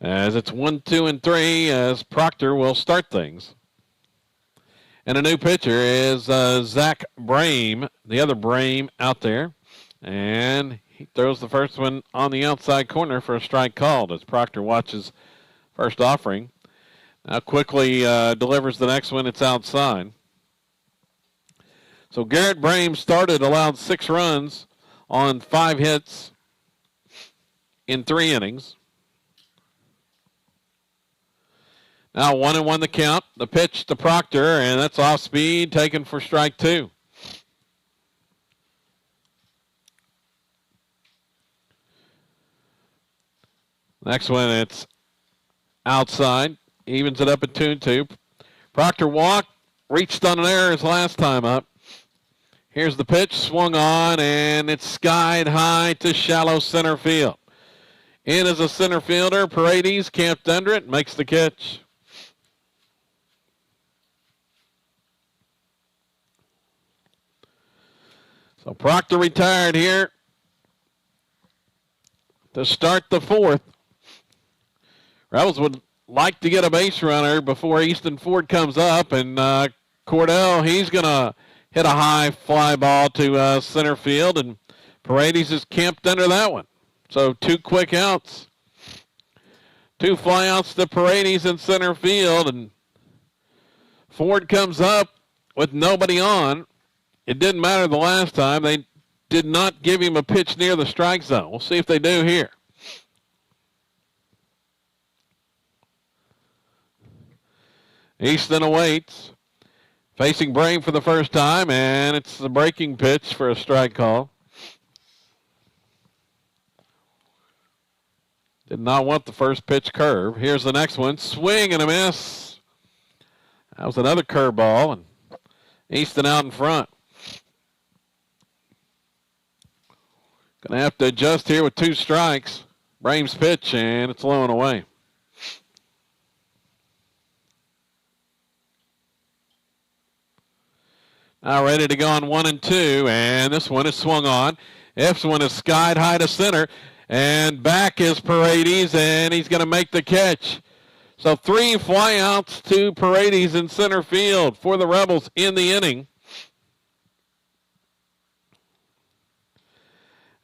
As it's 1, 2, and 3, as Proctor will start things. And a new pitcher is Zach Brame, the other Brame out there. And he throws the first one on the outside corner for a strike called as Proctor watches first offering. Now quickly delivers the next one. It's outside. So Garrett Brame started, allowed 6 runs on 5 hits in 3 innings. Now 1-1 the count. The pitch to Proctor, and that's off speed, taken for strike 2. Next one, it's outside. Evens it up at 2-2. Proctor walked, reached on an error his last time up. Here's the pitch, swung on, and it's skied high to shallow center field. In as a center fielder, Paredes camped under it, makes the catch. So Proctor retired here to start the fourth. Rebels would like to get a base runner before Easton Ford comes up, and Cordell, he's going to hit a high fly ball to center field, and Paredes is camped under that one. So 2 quick outs. 2 flyouts to Paredes in center field, and Ford comes up with nobody on. It didn't matter the last time. They did not give him a pitch near the strike zone. We'll see if they do here. Easton awaits. Facing Brame for the first time, and it's the breaking pitch for a strike call. Did not want the first pitch curve. Here's the next one. Swing and a miss. That was another curveball, and Easton out in front. Going to have to adjust here with 2 strikes. Brame's pitch, and it's low and away. Now ready to go on 1 and 2, and this one is swung on. This one is skied high to center, and back is Paredes, and he's going to make the catch. So 3 flyouts to Paredes in center field for the Rebels in the inning,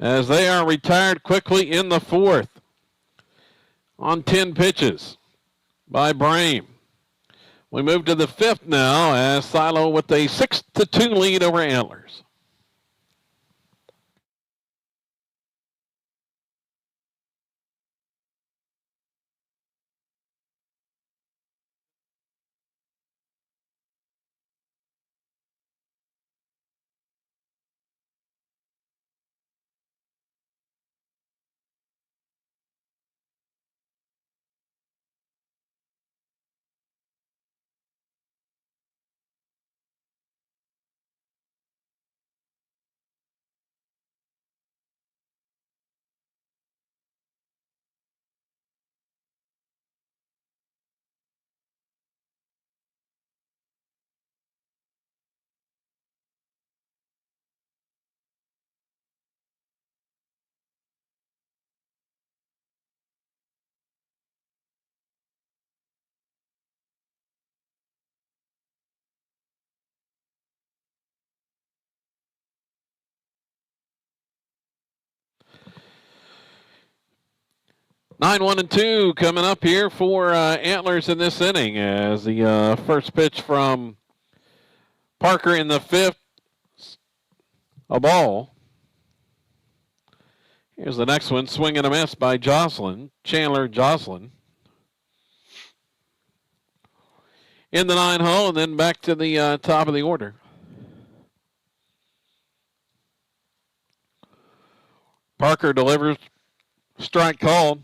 as they are retired quickly in the fourth on 10 pitches by Brame. We move to the 5th now as Silo with a 6-2 lead over Antlers. Nine, 1 and 2 coming up here for Antlers in this inning, as the first pitch from Parker in the 5th, a ball. Here's the next one, swing and a miss by Chandler Jocelyn. In the 9 hole, and then back to the top of the order. Parker delivers, strike called.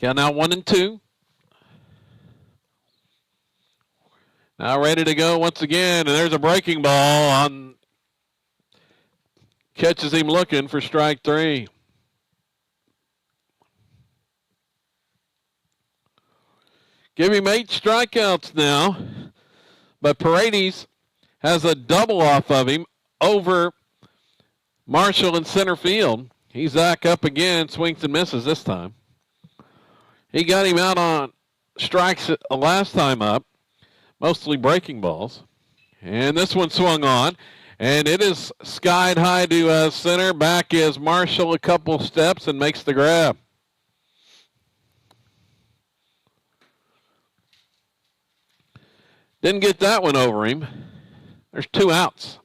Okay, now 1 and 2. Now ready to go once again, and there's a breaking ball on. Catches him looking for strike 3. Give him 8 strikeouts now, but Paredes has a double off of him over Marshall in center field. He's back up again, swings and misses this time. He got him out on strikes last time up, mostly breaking balls. And this one swung on, and it is skied high to center. Back is Marshall a couple steps and makes the grab. Didn't get that one over him. There's 2 outs.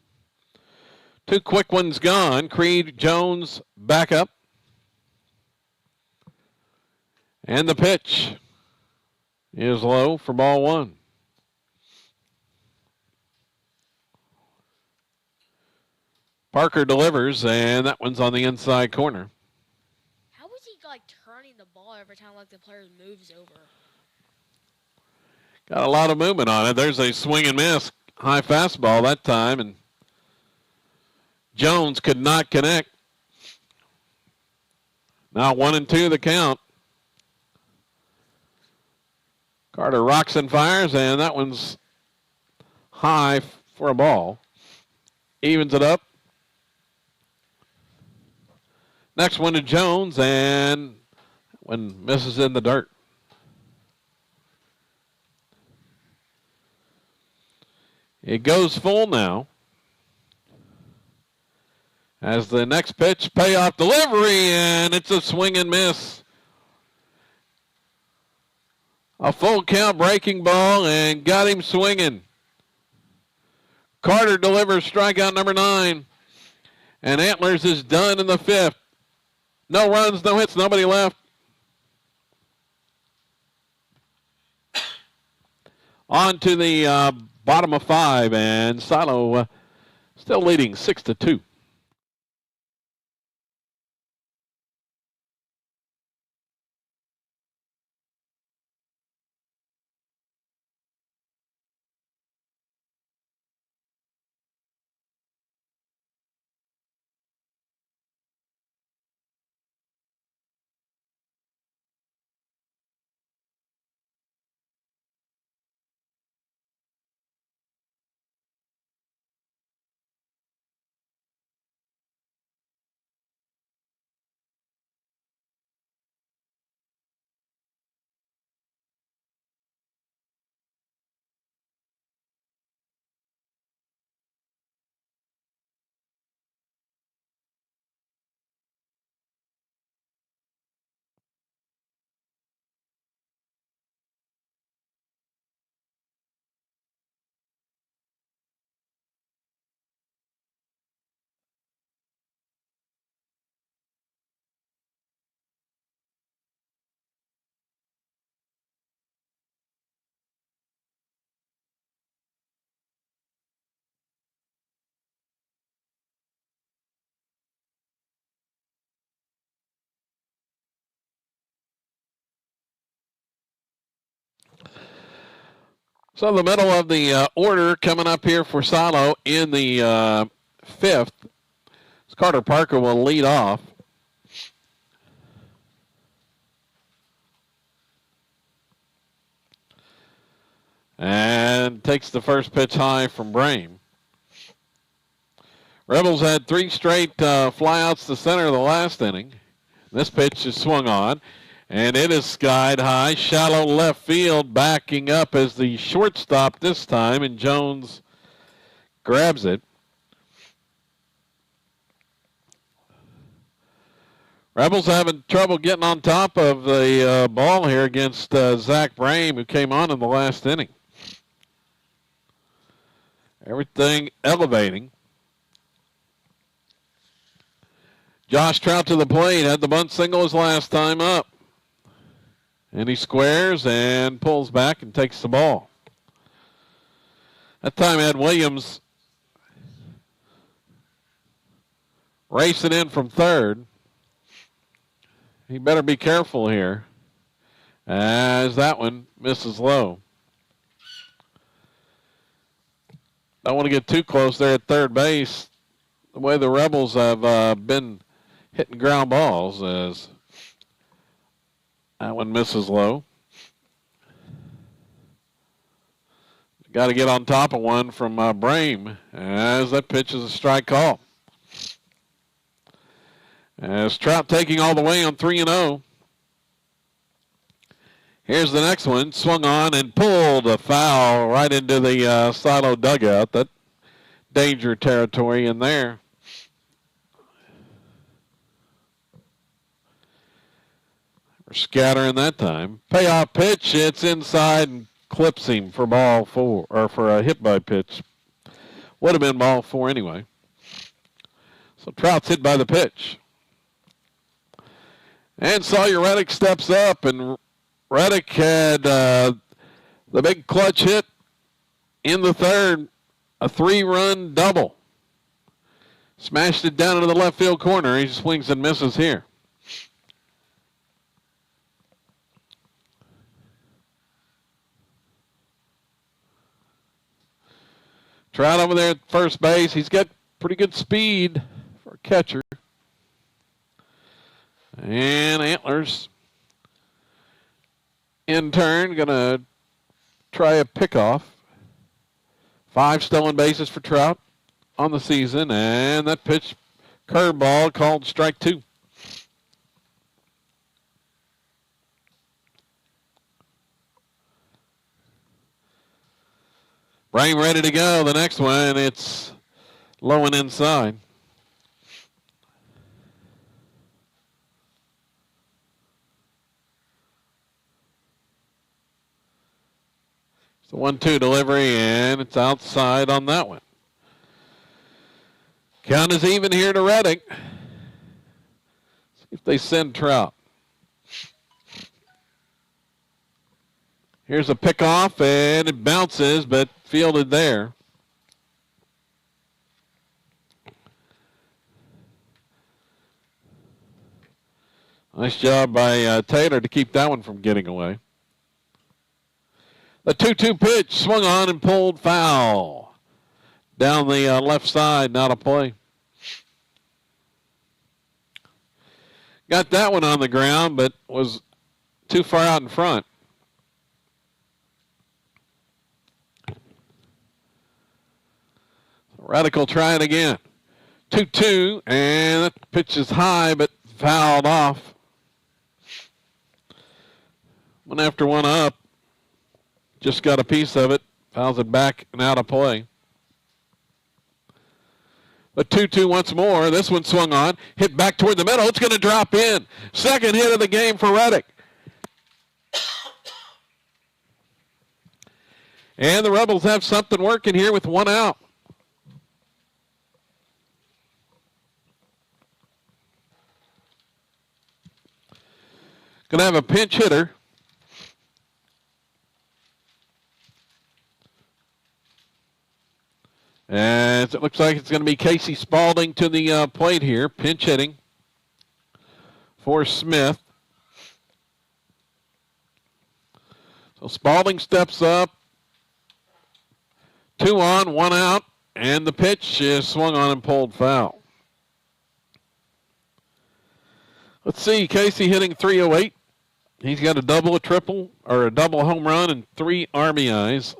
2 quick ones gone. Creed Jones back up. And the pitch is low for ball 1. Parker delivers, and that one's on the inside corner. How is he like turning the ball every time like the player moves over? Got a lot of movement on it. There's a swing and miss, high fastball that time, and Jones could not connect. Now 1 and 2 the count. Carter rocks and fires, and that one's high for a ball. Evens it up. Next one to Jones, and one misses in the dirt. It goes full now. As the next pitch, payoff delivery, and it's a swing and miss. A full count breaking ball and got him swinging. Carter delivers strikeout number 9. And Antlers is done in the 5th. No runs, no hits, nobody left. On to the bottom of 5, and Silo still leading 6-2. So the middle of the order coming up here for Silo in the 5th. Carter Parker will lead off. And takes the first pitch high from Brame. Rebels had 3 straight flyouts to center of the last inning. This pitch is swung on, and it is skied high, shallow left field, backing up as the shortstop this time, and Jones grabs it. Rebels having trouble getting on top of the ball here against Zach Brame, who came on in the last inning. Everything elevating. Josh Trout to the plate, had the bunt single his last time up. And he squares and pulls back and takes the ball. That time Ed Williams racing in from third. He better be careful here, as that one misses low. Don't want to get too close there at third base. The way the Rebels have been hitting ground balls, as that one misses low. Got to get on top of one from Brame, as that pitch is a strike call. As Trout taking all the way on 3-0. Here's the next one, swung on and pulled a foul right into the Silo dugout. That danger territory in there. We're scattering that time. Payoff pitch, it's inside and clips him for ball 4, or for a hit by pitch. Would have been ball 4 anyway. So Trout's hit by the pitch. And Sawyer Reddick steps up, and Reddick had the big clutch hit in the 3rd, a 3-run double. Smashed it down into the left field corner. He swings and misses here. Trout over there at first base. He's got pretty good speed for a catcher. And Antlers, in turn, going to try a pickoff. 5 stolen bases for Trout on the season, and that pitch, curveball, called strike 2. Brame ready to go. The next one, it's low and inside. It's a 1-2 delivery, and it's outside on that one. Count is even here to Reddick. See if they send Trout. Here's a pickoff, and it bounces, but fielded there. Nice job by Taylor to keep that one from getting away. The 2-2 pitch swung on and pulled foul. Down the left side, not a play. Got that one on the ground, but was too far out in front. Radical try it again. 2-2, and that pitch is high, but fouled off. One after one up. Just got a piece of it. Fouls it back and out of play. The 2-2 once more. This one swung on. Hit back toward the middle. It's going to drop in. Second hit of the game for Reddick. And the Rebels have something working here with 1 out. Going to have a pinch hitter. And it looks like it's going to be Casey Spaulding to the plate here. Pinch hitting for Smith. So Spaulding steps up. 2 on, 1 out. And the pitch is swung on and pulled foul. Let's see. Casey hitting .308. He's got a double, a triple, or a double home run and 3 RBIs.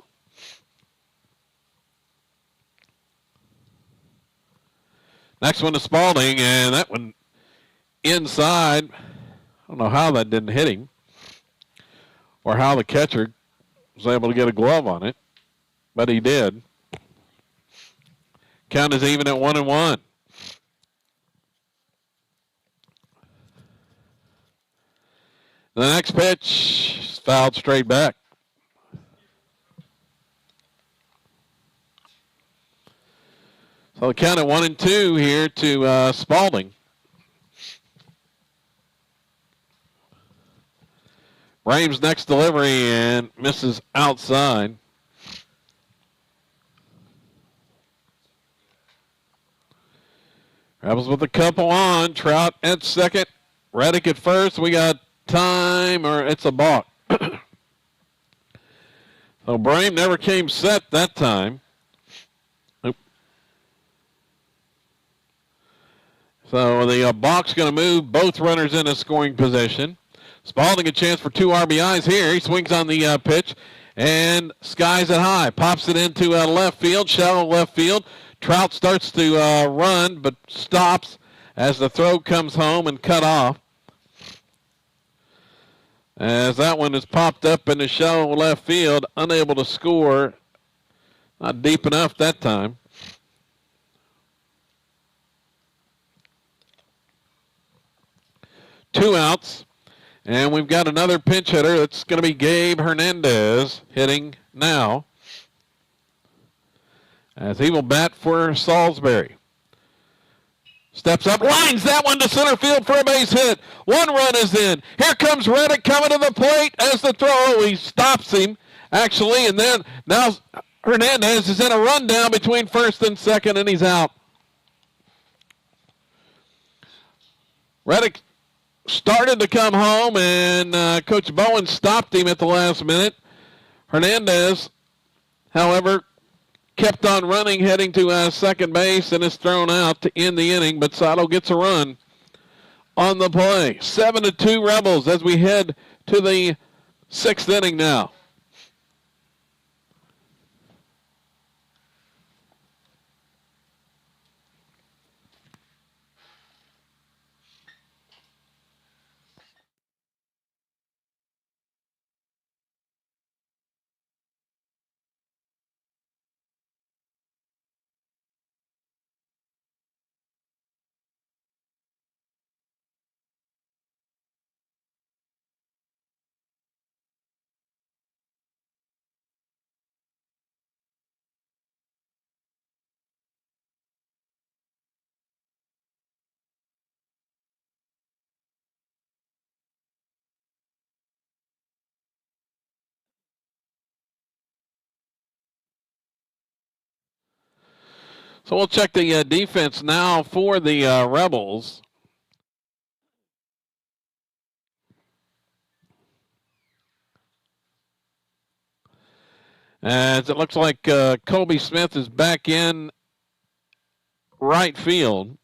Next one to Spaulding, and that one inside. I don't know how that didn't hit him or how the catcher was able to get a glove on it, but he did. Count is even at 1-1. The next pitch is fouled straight back. So the count at 1-2 here to Spaulding. Brame's next delivery and misses outside. Rebels with a couple on. Trout at second. Reddick at first. We got time, or it's a balk. So Brame never came set that time. Nope. So the balk's going to move both runners in a scoring position. Spaulding a chance for 2 RBIs here. He swings on the pitch and skies it high. Pops it into left field, shallow left field. Trout starts to run, but stops as the throw comes home and cut off. As that one is popped up in the shallow left field, unable to score. Not deep enough that time. Two outs. And we've got another pinch hitter. It's going to be Gabe Hernandez hitting now, as he will bat for Salisbury. Steps up, lines that one to center field for a base hit. 1 run is in. Here comes Reddick coming to the plate as the throw. He stops him, actually, and then now Hernandez is in a rundown between first and second, and he's out. Reddick started to come home, and Coach Bowen stopped him at the last minute. Hernandez, however, kept on running, heading to second base, and is thrown out to end the inning. But Sato gets a run on the play. 7-2 Rebels as we head to the 6th inning now. So we'll check the defense now for the Rebels. As it looks like Colby Smith is back in right field.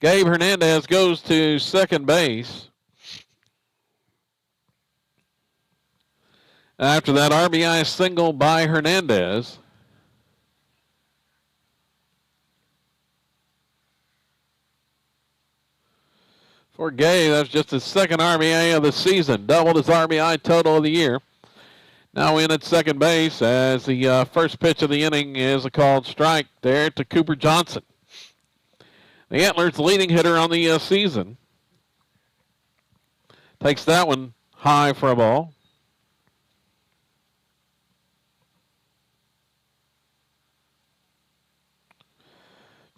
Gabe Hernandez goes to second base. After that RBI single by Hernandez. For Gabe, that's just his second RBI of the season. Doubled his RBI total of the year. Now in at second base as the first pitch of the inning is a called strike there to Cooper Johnson. The Antlers leading hitter on the season. Takes that one high for a ball.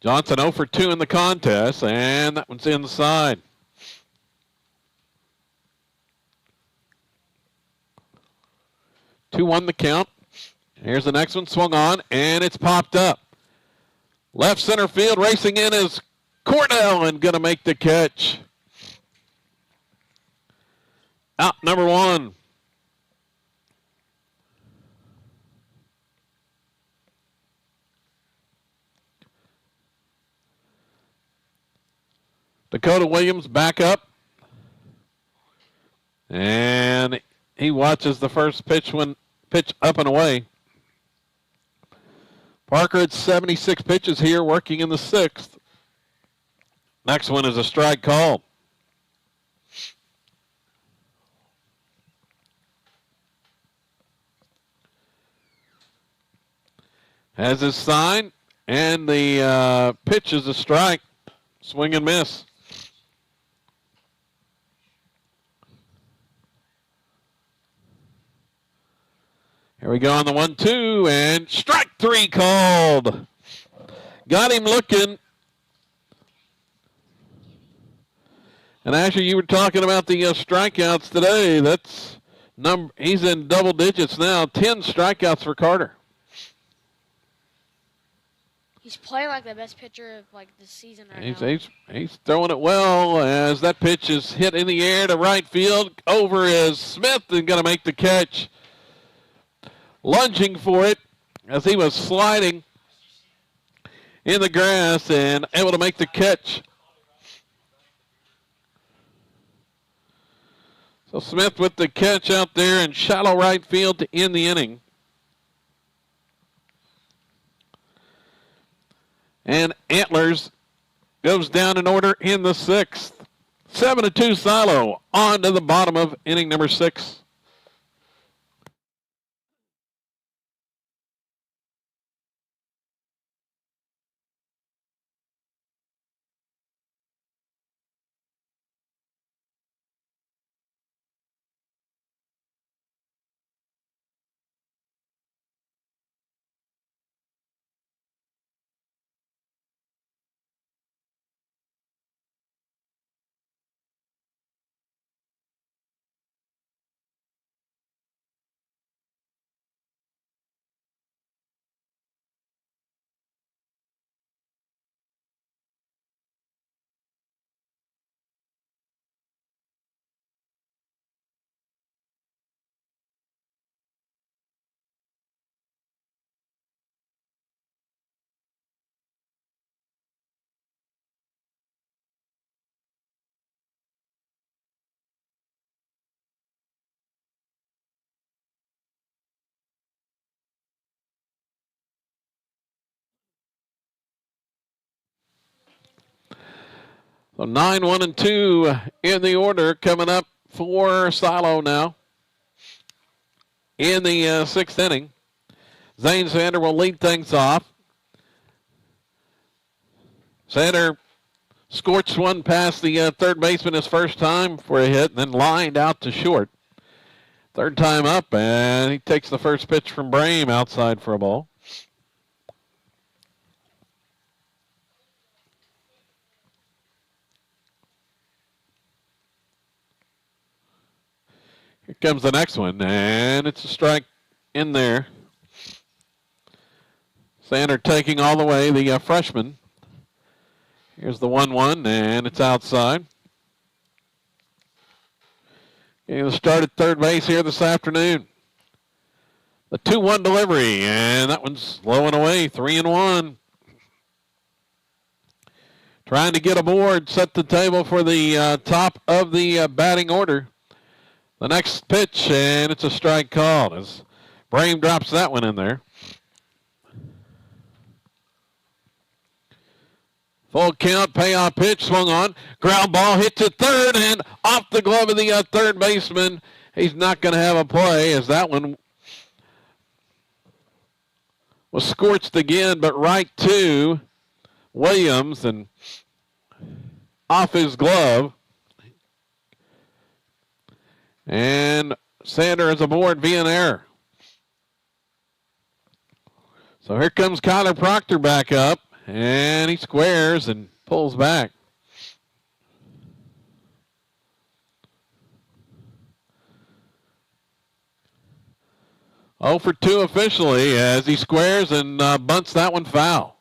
Johnson 0 for 2 in the contest, and that one's inside. Two one the count. Here's the next one, swung on, and it's popped up. Left center field, racing in is Cordell, and going to make the catch. Out number one. Dakota Williams back up. And he watches the first pitch up and away. Parker had 76 pitches here, working in the sixth. Next one is a strike call. Has his sign, and the pitch is a strike. Swing and miss. Here we go on the 1-2, and strike three called. Got him looking. And actually, you were talking about the strikeouts today. He's in double digits now. 10 strikeouts for Carter. He's playing like the best pitcher of the season right now. He's throwing it well as that pitch is hit in the air to right field. Over is Smith and going to make the catch. Lunging for it as he was sliding in the grass and able to make the catch. So Smith with the catch out there in shallow right field to end the inning. And Antlers goes down in order in the sixth. 7-2 Silo on to the bottom of inning number 6. So 9, 1, and 2 in the order coming up for Silo now. In the sixth inning, Zane Sander will lead things off. Sander scorched one past the third baseman his first time for a hit and then lined out to short. Third time up, and he takes the first pitch from Brame outside for a ball. Here comes the next one, and it's a strike in there. Sander taking all the way, the freshman. Here's the 1-1, and it's outside. Getting the start at third base here this afternoon. The 2-1 delivery, and that one's low and away, 3-1. Trying to get aboard, set the table for the top of the batting order. The next pitch, and it's a strike called as Brame drops that one in there. Full count, payoff pitch, swung on. Ground ball hit to third and off the glove of the third baseman. He's not going to have a play as that one was scorched again, but right to Williams and off his glove. And Sander is aboard via an error. So here comes Kyler Proctor back up, and he squares and pulls back. Oh for 2 officially as he squares and bunts that one foul.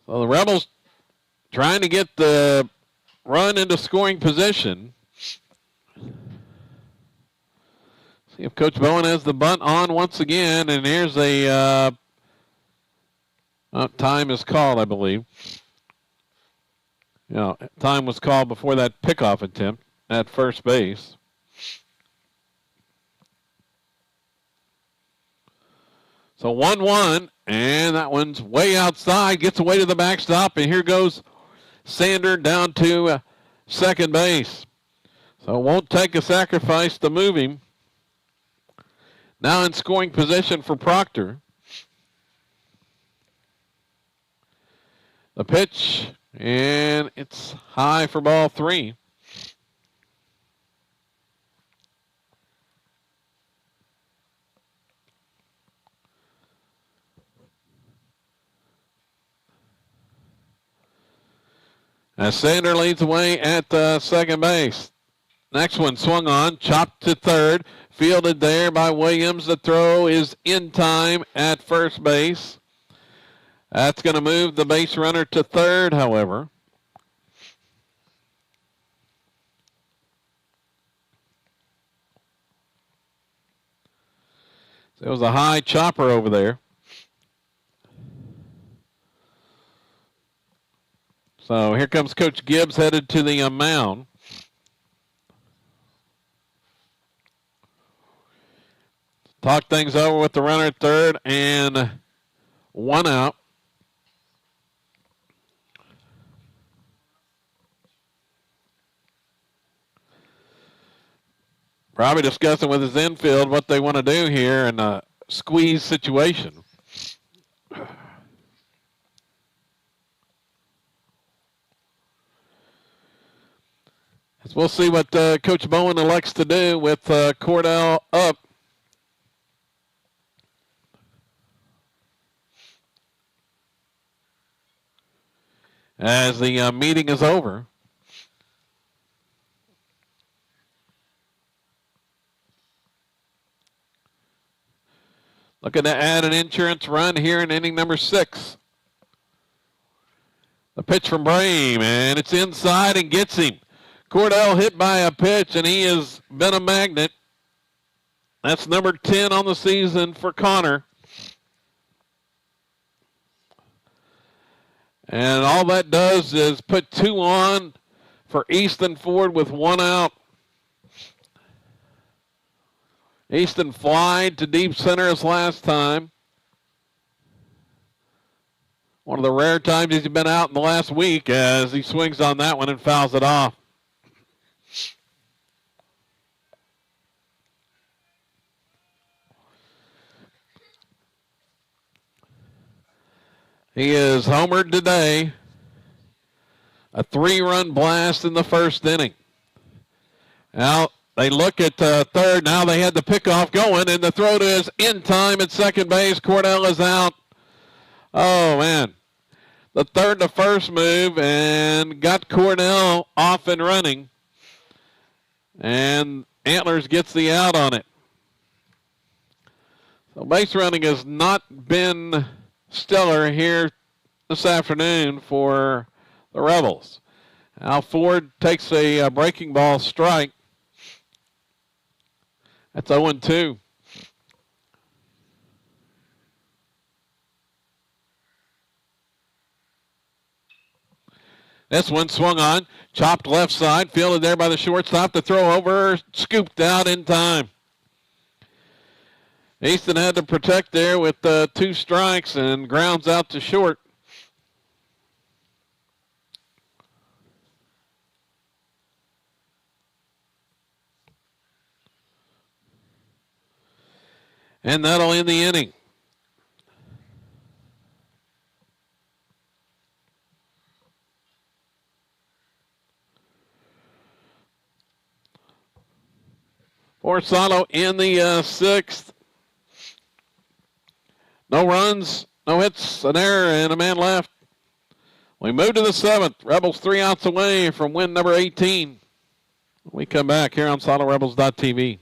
So the Rebels trying to get the run into scoring position. See if Coach Bowen has the bunt on once again, and here's a time is called, I believe. Time was called before that pickoff attempt at first base. So 1-1, and that one's way outside, gets away to the backstop, and here goes Sander down to second base. So it won't take a sacrifice to move him. Now in scoring position for Proctor. The pitch, and it's high for ball 3. As Sander leads away at second base. Next one swung on, chopped to third, fielded there by Williams. The throw is in time at first base. That's going to move the base runner to third, however. So it was a high chopper over there. So here comes Coach Gibbs headed to the mound. Talk things over with the runner at third and 1 out. Probably discussing with his infield what they want to do here in a squeeze situation. As we'll see what Coach Bowen elects to do with Cordell up. As the meeting is over. Looking to add an insurance run here in inning number 6. The pitch from Brame, and it's inside and gets him. Cordell hit by a pitch, and he has been a magnet. That's number 10 on the season for Connor. And all that does is put 2 on for Easton Ford with 1 out. Easton flied to deep center as last time. One of the rare times he's been out in the last week as he swings on that one and fouls it off. He is homered today. A 3-run blast in the first inning. Now they look at third. Now they had the pickoff going, and the throw is in time at second base. Cordell is out. Oh, man. the third to first move and got Cornell off and running. And Antlers gets the out on it. So base running has not been stellar here this afternoon for the Rebels. Al Ford takes a breaking ball strike. That's 0-2. This one swung on, chopped left side, fielded there by the shortstop. The throw over, scooped out in time. Easton had to protect there with 2 strikes and grounds out to short. And that'll end the inning. Orsano in the 6th. No runs, no hits, an error, and a man left. We move to the 7th. Rebels 3 outs away from win number 18. We come back here on SoloRebels.tv.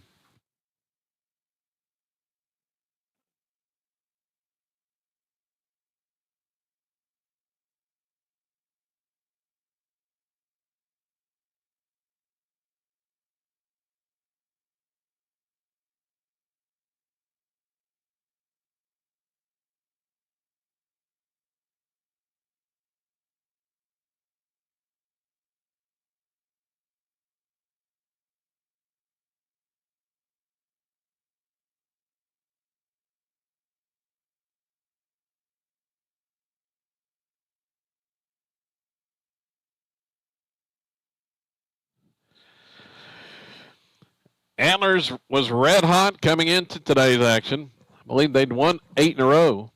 Antlers was red hot coming into today's action. I believe they'd won 8 in a row.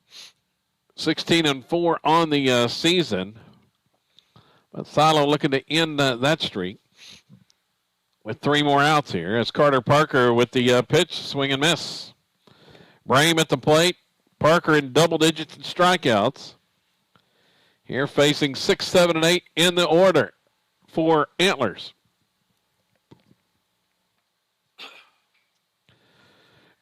16-4 on the season. But Silo looking to end that streak with 3 more outs here as Carter Parker with the pitch, swing and miss. Brame at the plate. Parker in double digits in strikeouts. Here facing 6, 7, and 8 in the order for Antlers.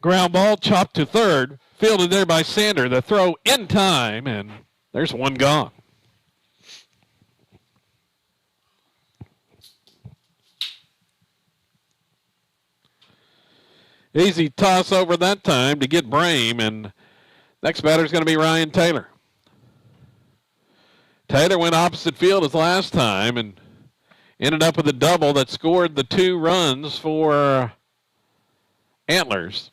Ground ball chopped to third. Fielded there by Sander. The throw in time, and there's one gone. Easy toss over that time to get Brame, and next batter is going to be Ryan Taylor. Taylor went opposite field as last time and ended up with a double that scored the 2 runs for Antlers.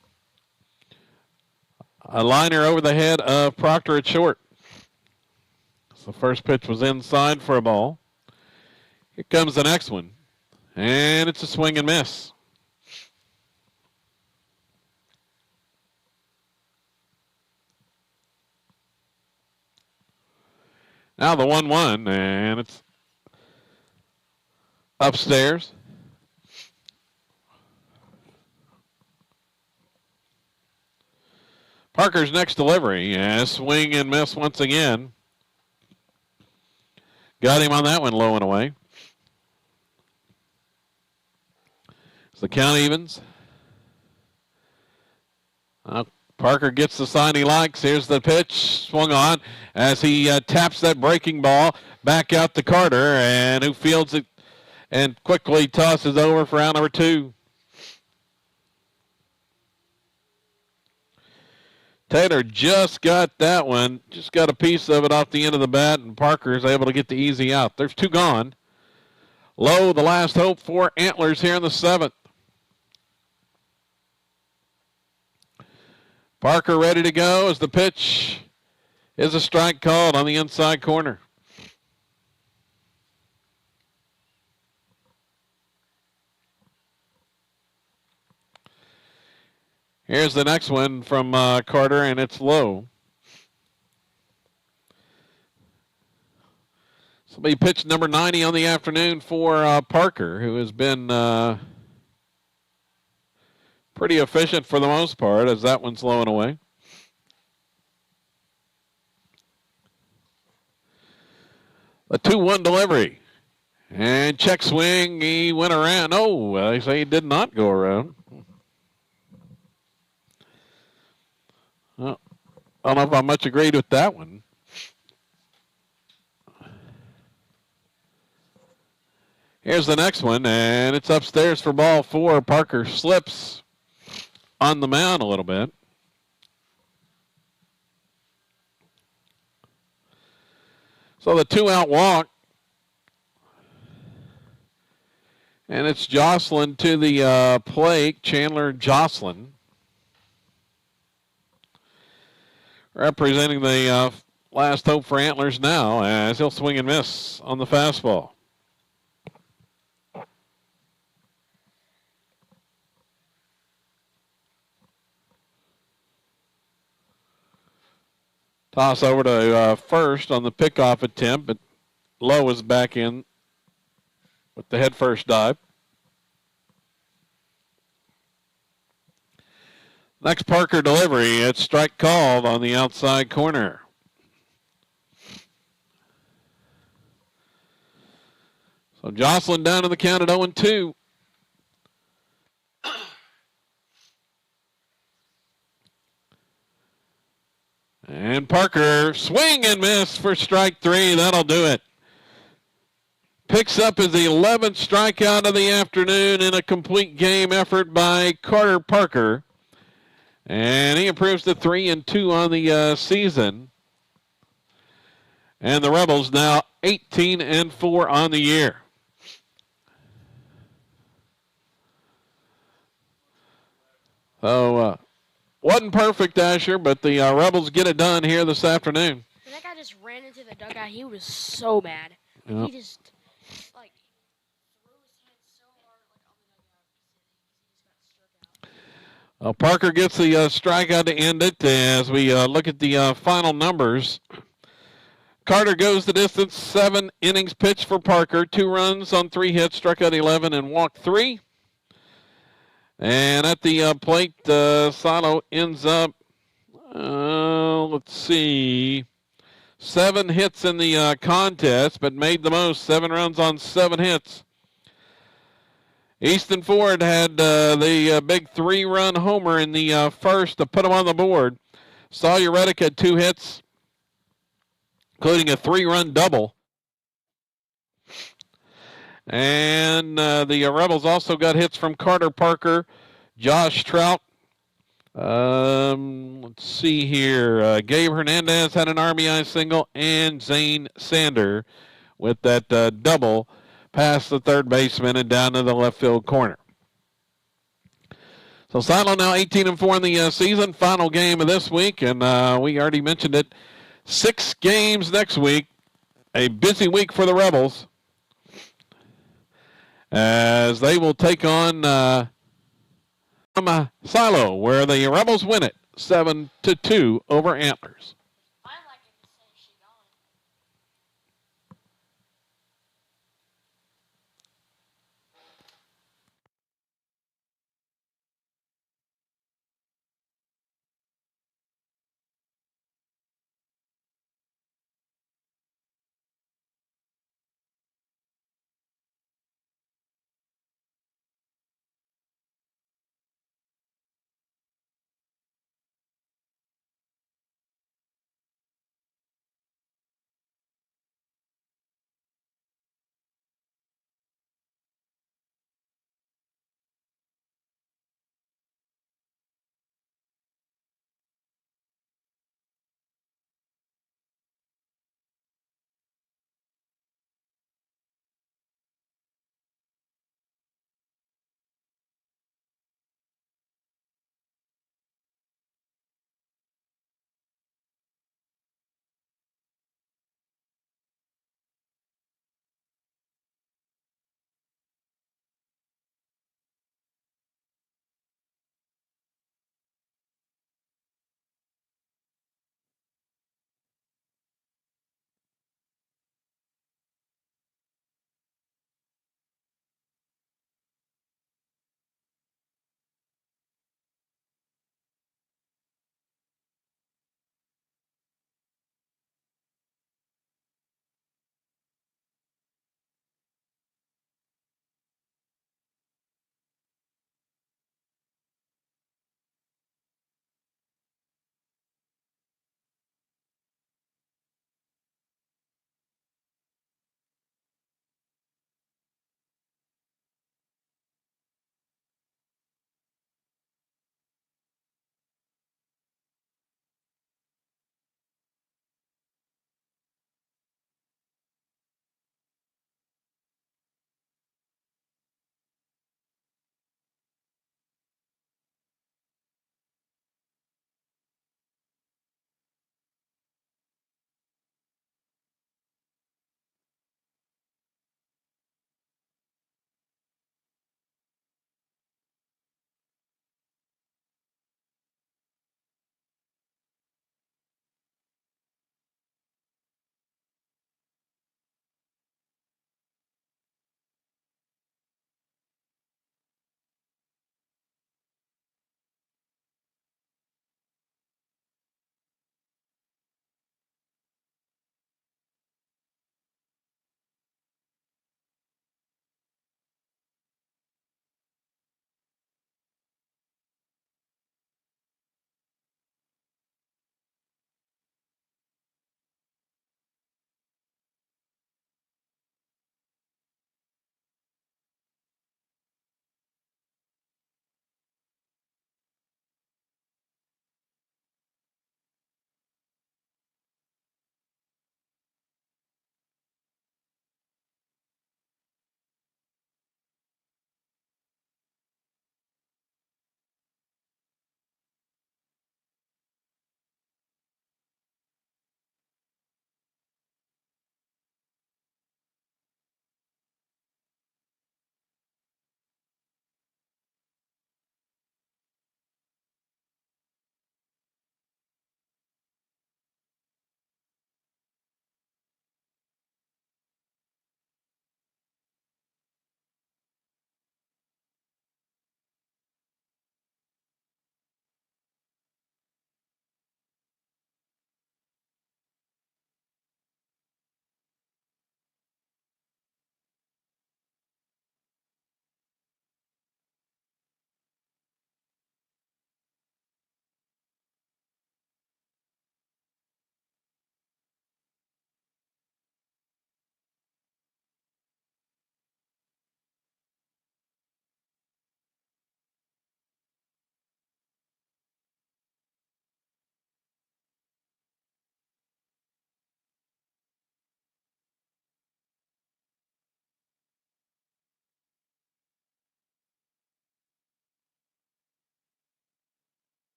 A liner over the head of Proctor at short. So the first pitch was inside for a ball. Here comes the next one, and it's a swing and miss. Now the 1-1, and it's upstairs. Parker's next delivery, and swing and miss once again. Got him on that one low and away. So the count evens. Parker gets the sign he likes. Here's the pitch, swung on as he taps that breaking ball back out to Carter, and who fields it and quickly tosses over for out number 2. Taylor just got that one, just got a piece of it off the end of the bat, and Parker is able to get the easy out. There's 2 gone. Low, the last hope for Antlers here in the 7th. Parker ready to go as the pitch is a strike called on the inside corner. Here's the next one from Carter, and it's low. This will be pitch number 90 on the afternoon for Parker, who has been pretty efficient for the most part as that one's low and away. A 2-1 delivery. And check swing, he went around. Oh, they say he did not go around. Well, I don't know if I much agreed with that one. Here's the next one, and it's upstairs for ball 4. Parker slips on the mound a little bit. So the 2-out walk. And it's Jocelyn to the plate, Chandler Jocelyn. Representing the last hope for Antlers now as he'll swing and miss on the fastball. Toss over to first on the pickoff attempt, but Lowe is back in with the head first dive. Next Parker delivery, it's strike called on the outside corner. So Jocelyn down to the count at 0-2. And Parker, swing and miss for strike 3. That'll do it. Picks up his 11th strikeout of the afternoon in a complete game effort by Carter Parker. And he improves to 3-2 on the season. And the Rebels now 18-4 on the year. So, wasn't perfect, Asher, but the Rebels get it done here this afternoon. And that guy just ran into the dugout. He was so mad. Yep. He just, like, threw his hand so hard, like, on the dugout. He just got struck out. Parker gets the strikeout to end it as we look at the final numbers. Carter goes the distance, 7 innings pitched for Parker, 2 runs on 3 hits, struck out 11 and walked 3. And at the plate, Silo ends up, let's see, 7 hits in the contest, but made the most, 7 runs on 7 hits. Easton Ford had the big 3-run homer in the first to put him on the board. Sawyer Reddick had 2 hits, including a 3-run double. And the Rebels also got hits from Carter Parker, Josh Trout. Let's see here. Gabe Hernandez had an RBI single, and Zane Sander with that double past the third baseman and down to the left field corner. So Silo now 18-4 in the season. Final game of this week, and we already mentioned it. 6 games next week. A busy week for the Rebels, as they will take on Silo, where the Rebels win it 7-2 over Antlers.